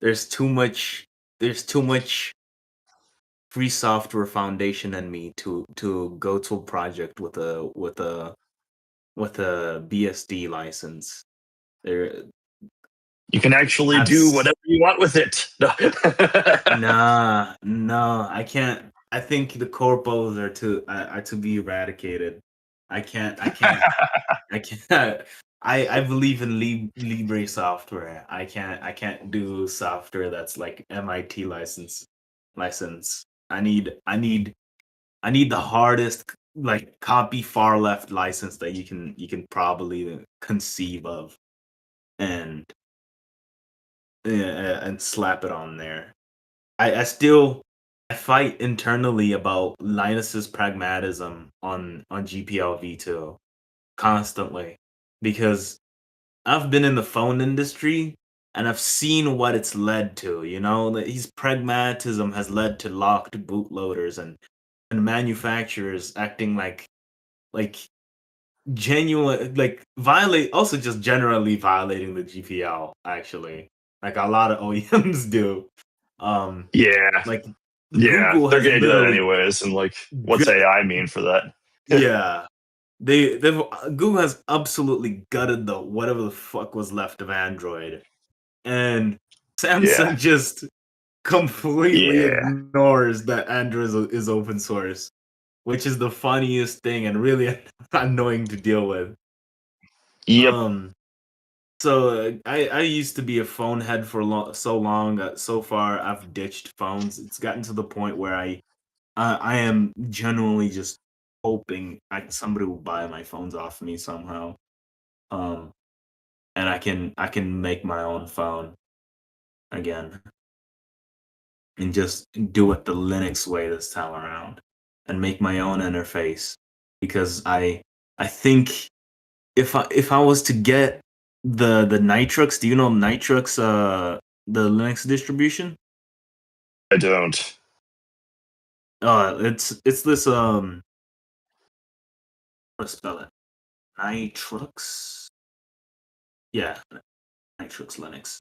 There's too much free software foundation in me to go to a project with a BSD license. There You can actually I've do s- whatever you want with it. No. no, I can't. I think the corpos are to be eradicated. I can't. I can't. I believe in Libre software. I can't do software that's like MIT license. I need the hardest like copy far left license that you can probably conceive of, and and slap it on there. I still I fight internally about Linus's pragmatism on GPL v2 constantly, because I've been in the phone industry and I've seen what it's led to. That his pragmatism has led to locked bootloaders and manufacturers acting like genuine, like violate, also just generally violating the GPL, actually, like a lot of OEMs do. Yeah. Like Yeah. Google They're has gonna do that literally anyways. And like, what's gut- AI mean for that? yeah, they've Google has absolutely gutted the whatever the fuck was left of Android, and Yeah. Samsung just completely Yeah. ignores that Android is open source, which is the funniest thing and really annoying to deal with. Yep. So I used to be a phone head for so long that so far I've ditched phones. It's gotten to the point where I am genuinely just hoping somebody will buy my phones off me somehow, um, and I can make my own phone again and just do it the Linux way this time around and make my own interface, because I think if I was to get the Nitrux, do you know Nitrux, the Linux distribution? I don't. It's this how to spell it? Nitrux. Yeah, Nitrux Linux.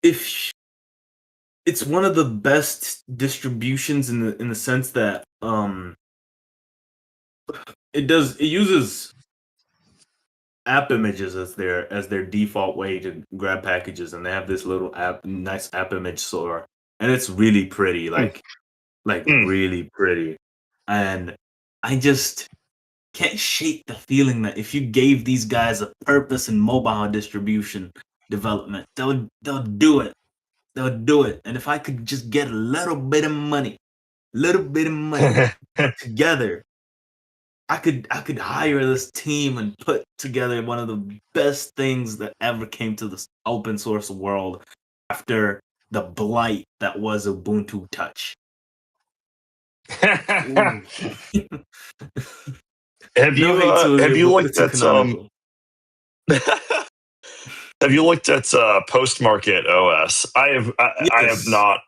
If it's one of the best distributions in the sense that it uses app images as their default way to grab packages, and they have this little nice app image store, and it's really pretty, like Mm. really pretty. And I just can't shake the feeling that if you gave these guys a purpose in mobile distribution development, they'll do it. They'll do it. And if I could just get a little bit of money together, I could hire this team and put together one of the best things that ever came to this open source world after the blight that was Ubuntu Touch. Have No you hate to have you it, looked it's at canonical. have you looked at Postmarket OS? I have Yes. not.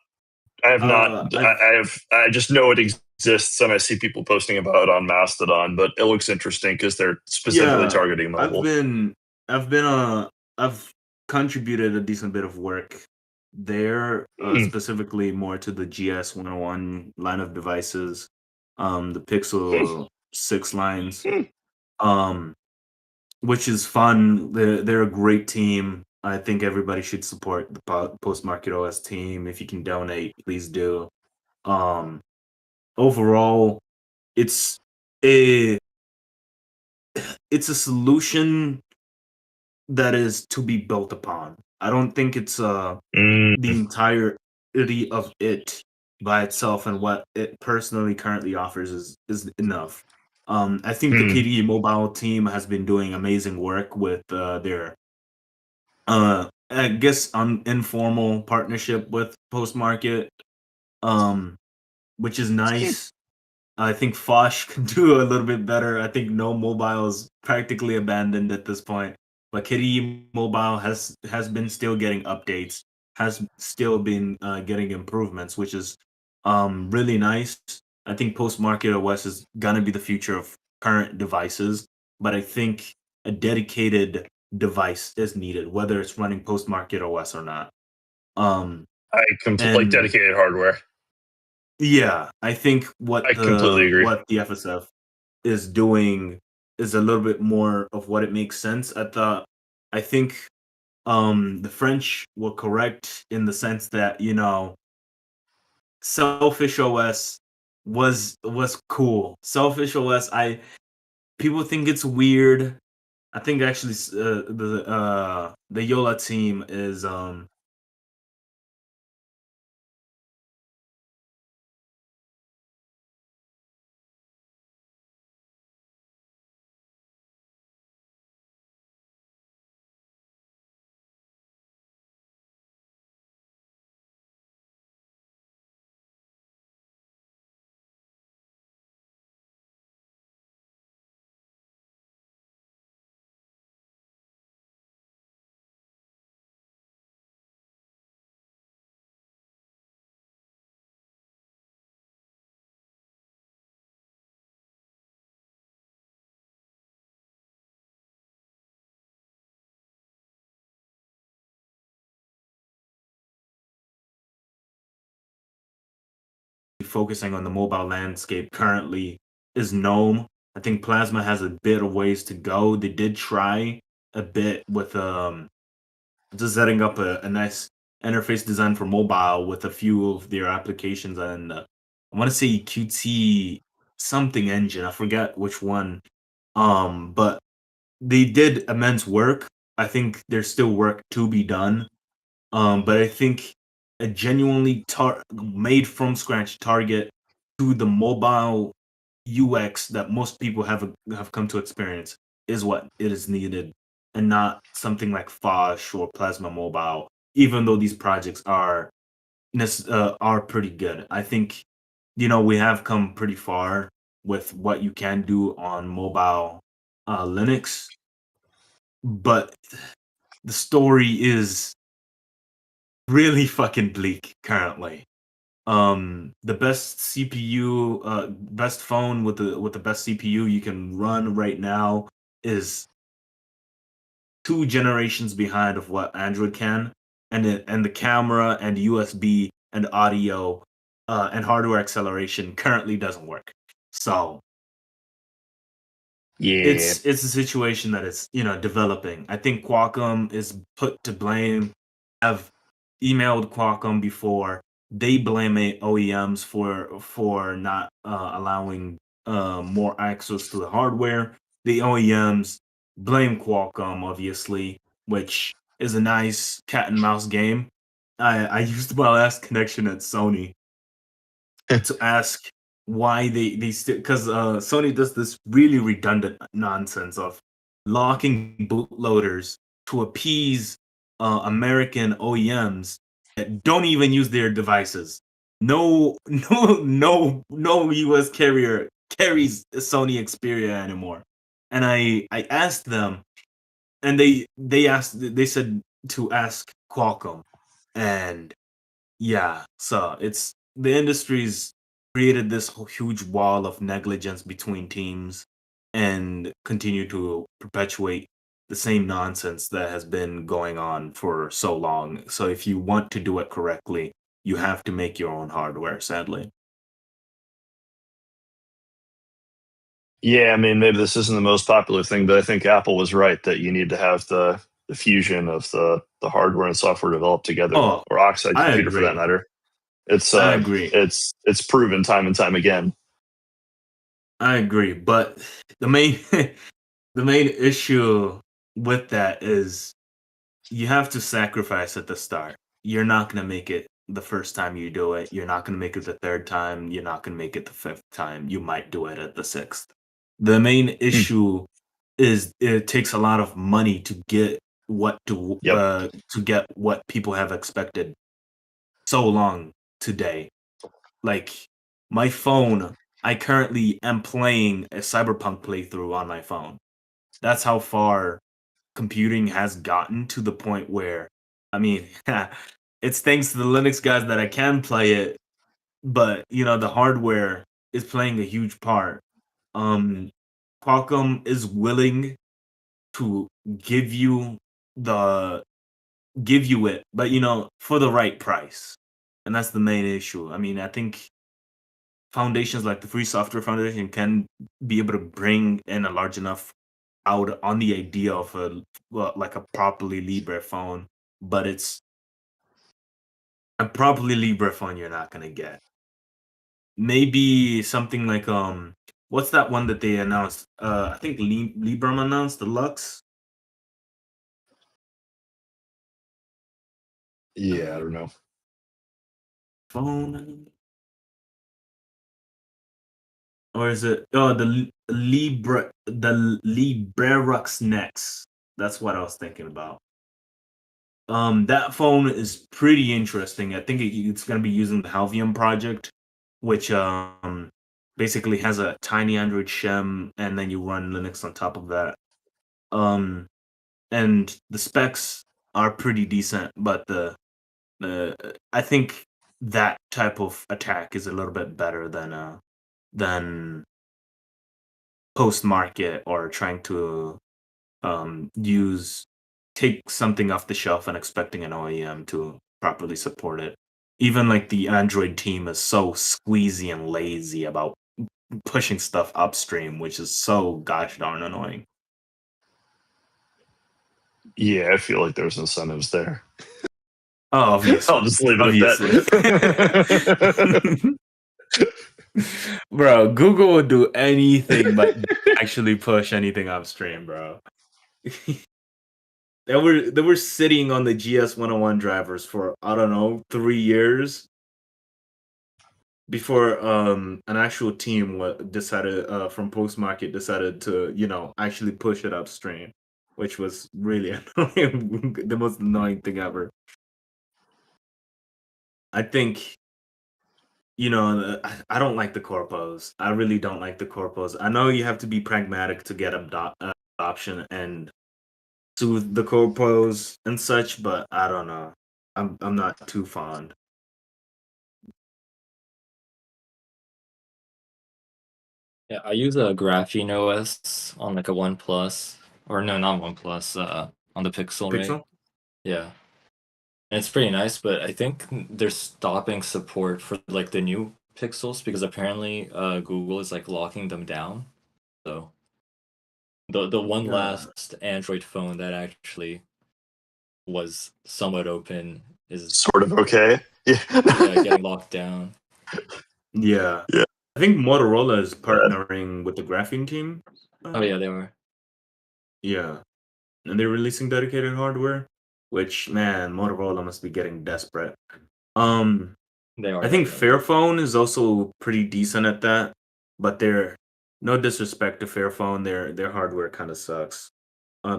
I just know it exists, and I see people posting about it on Mastodon. But it looks interesting because they're specifically targeting mobile. I've contributed a decent bit of work there, Hmm. specifically more to the GS101 line of devices, the Pixel 6 lines, um, which is fun. They're a great team. I think everybody should support the Post Market OS team. If you can donate, please do. Overall, it's a it's a solution that is to be built upon. I don't think it's the Mm. entirety of it by itself and what it personally currently offers is enough. I think the Hmm. KDE mobile team has been doing amazing work with their I guess informal partnership with Postmarket, which is nice. I think Fosh can do a little bit better. I think No Mobile is practically abandoned at this point. But Kitty Mobile has been still getting updates, has still been getting improvements, which is really nice. I think post market OS is gonna be the future of current devices, but I think a dedicated device is needed, whether it's running post market OS or not. I like And dedicated hardware. yeah, I think I completely agree. what the FSF is doing is a little bit more of what it makes sense. I think the French were correct in the sense that, you know, Selfish OS was cool. Selfish OS, people think it's weird. I think actually the Yola team is focusing on the mobile landscape currently is GNOME. I think Plasma has a bit of ways to go. They did try a bit with just setting up a nice interface design for mobile with a few of their applications, and I want to say Qt something engine. I forget which one. But they did immense work. I think there's still work to be done. But I think a genuinely made from scratch target to the mobile UX that most people have come to experience is what it is needed, and not something like Fosh or Plasma Mobile. Even though these projects are pretty good, I think, you know, we have come pretty far with what you can do on mobile Linux, but the story is really fucking bleak currently. The best CPU, best phone with the best CPU you can run right now is 2 generations behind of what Android can, and the camera and USB and audio and hardware acceleration currently doesn't work. So Yeah. it's a situation that is, you know, developing. I think Qualcomm is put to blame. I've emailed Qualcomm before. They blame OEMs for not allowing more access to the hardware. The OEMs blame Qualcomm, obviously, which is a nice cat and mouse game. I used my last connection at Sony to ask why they still, because Sony does this really redundant nonsense of locking bootloaders to appease American OEMs that don't even use their devices. No, no US carrier carries a Sony Xperia anymore. And I asked them, and they said to ask Qualcomm, and yeah, so it's the industry's created this huge wall of negligence between teams and continue to perpetuate the same nonsense that has been going on for so long. So if you want to do it correctly, you have to make your own hardware, sadly. Yeah, I mean, maybe this isn't the most popular thing, but I think Apple was right that you need to have the fusion of the hardware and software developed together, Oh, or Oxide I computer for that agree. matter. It's I agree. it's proven time and time again. I agree, but the main the main issue with that is you have to sacrifice at the start. You're not going to make it the first time you do it. You're not going to make it the third time. You're not going to make it the fifth time. You might do it at the sixth. The main issue is it takes a lot of money to get Yep. to get what people have expected so long today. Like my phone, I currently am playing a Cyberpunk playthrough on my phone. That's how far computing has gotten, to the point where, I mean, it's thanks to the Linux guys that I can play it, but the hardware is playing a huge part. Um, Qualcomm is willing to give you the give you it, but for the right price, and that's the main issue. I mean, I think foundations like the Free Software Foundation can be able to bring in a large enough out on the idea of like a properly Libre phone, but it's a properly Libre phone you're not gonna get. Maybe something like what's that one that they announced? I think Librem announced the Lux. Yeah, I don't know. Phone, or is it the Librerux Next? That's what I was thinking about. That phone is pretty interesting. I think it's going to be using the Halvium project, which basically has a tiny Android shim, and then you run Linux on top of that. And the specs are pretty decent, but I think that type of attack is a little bit better than post market, or trying to use take something off the shelf and expecting an OEM to properly support it. Even like the Android team is so squeezy and lazy about pushing stuff upstream, which is so gosh darn annoying. Yeah, I feel like there's incentives there. Oh, obviously. I'll just leave it Obviously. at that. Bro, Google would do anything but actually push anything upstream, bro. They were sitting on the GS101 drivers for, I don't know, 3 years before an actual team decided from post market decided to actually push it upstream, which was really annoying. The most annoying thing ever. I think I don't like the corpos. I really don't like the corpos. I know you have to be pragmatic to get adoption and soothe the corpos and such, but I don't know. I'm not too fond. Yeah, I use a Graphene OS on like a OnePlus, or no, not OnePlus. On the Pixel, right? Pixel? Yeah, and it's pretty nice, but I think they're stopping support for like the new Pixels because apparently Google is like locking them down. So the one last Android phone that actually was somewhat open is Sort of okay. Yeah. getting locked down. Yeah. Yeah. I think Motorola is partnering with the Graphene team. Oh yeah, they were. Yeah. And they're releasing dedicated hardware, which, man, Motorola must be getting desperate. They are. I think definitely. Fairphone is also pretty decent at that, but they're no disrespect to Fairphone, their hardware kind of sucks.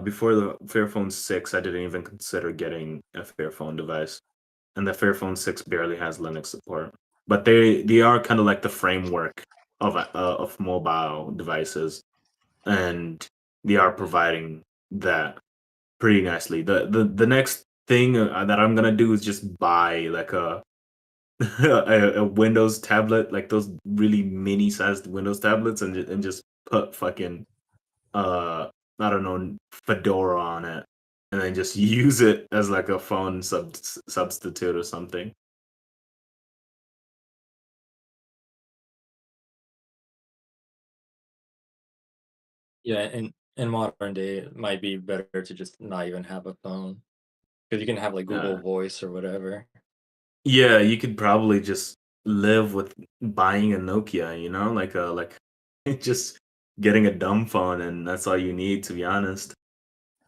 Before the Fairphone 6, I didn't even consider getting a Fairphone device, and the Fairphone 6 barely has Linux support. But they are kind of like the framework of mobile devices, and they are providing that pretty nicely. The next thing that I'm gonna do is just buy like a Windows tablet, like those really mini sized Windows tablets, and just put fucking I don't know, Fedora on it, and then just use it as like a phone substitute or something. Yeah, in modern day, it might be better to just not even have a phone because you can have like Google Voice or whatever. Yeah, you could probably just live with buying a Nokia, you know, like just getting a dumb phone, and that's all you need, to be honest.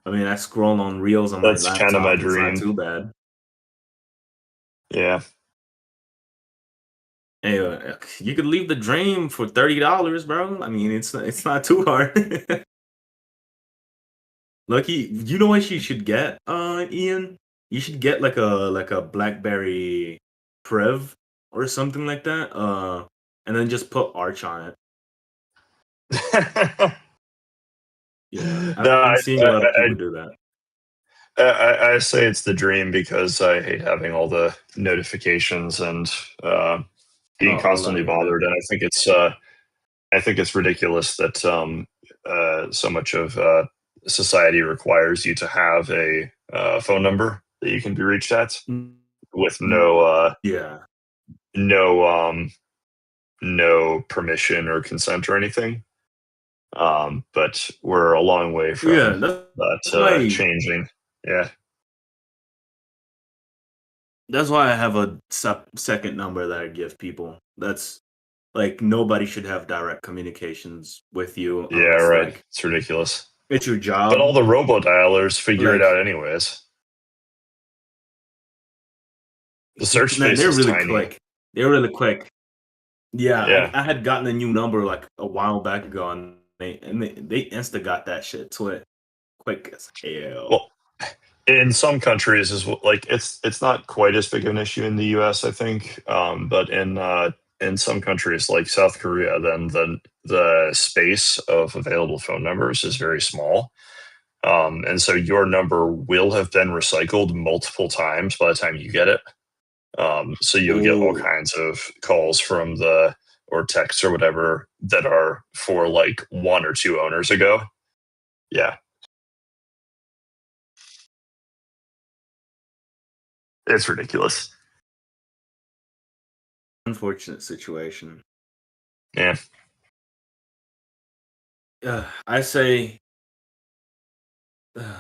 I mean, I scroll on Reels on my That's kind of my laptop. It's not dream. too bad. Yeah. Hey, you could leave the dream for $30, bro. I mean, it's not too hard. Lucky, you know what you should get, Ian? You should get like a BlackBerry Prev or something like that. And then just put Arch on it. Yeah, I've No, been seeing a lot of people do that. I say it's the dream because I hate having all the notifications and being Oh, constantly bothered, and I think it's ridiculous that so much of society requires you to have a phone number that you can be reached at with Yeah. no permission or consent or anything. But we're a long way from Yeah, that's why changing. Yeah. that's why I have a second number that I give people. That's like nobody should have direct communications with you Yeah, unless right. like It's ridiculous. it's your job. But all the robo-dialers figure it Like- out anyways. The search Man, space they're is really tiny. quick. They're really quick. Yeah, Yeah. I had gotten a new number like a while back ago, and they insta got that shit quick as hell. Well, in some countries is like it's not quite as big of an issue in the US, I think. But in some countries like South Korea, then the space of available phone numbers is very small. And so your number will have been recycled multiple times by the time you get it. So you'll get all Ooh. kinds of calls from or texts or whatever that are for like one or two owners ago. Yeah. It's ridiculous. Unfortunate situation. Yeah. I say,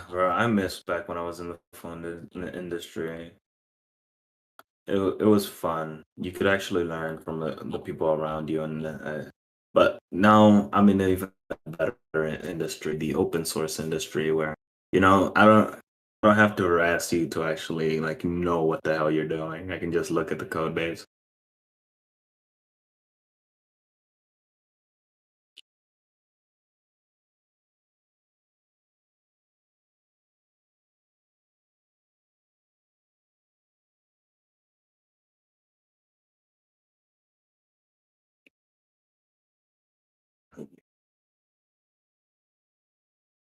bro, I miss back when I was in the phone industry. It was fun. You could actually learn from the people around you, and but now I'm in an even better industry, the open source industry, where I don't have to harass you to actually like know what the hell you're doing. I can just look at the code base.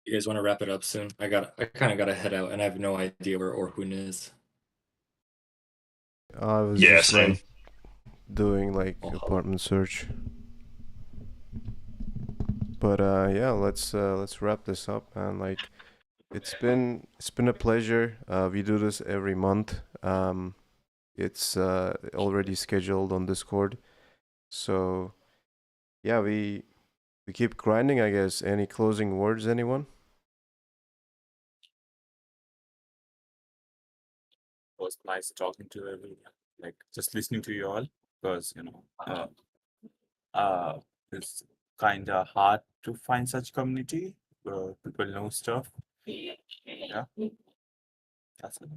You guys want to wrap it up soon? I kind of gotta head out, and I have no idea where Orhun is. I was Yeah, just same. like doing like apartment search. But yeah, let's wrap this up, and like it's been a pleasure. We do this every month. It's already scheduled on Discord. So yeah, we keep grinding, I guess. Any closing words, anyone? It was nice talking to everyone, like just listening to you all, because it's kind of hard to find such community where people know stuff. Yeah, that's it.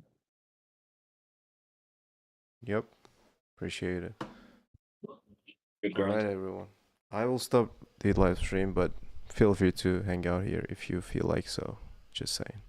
Yep. Appreciate it. Good All right, grind. everyone. I will stop the live stream, but feel free to hang out here if you feel like so. Just saying.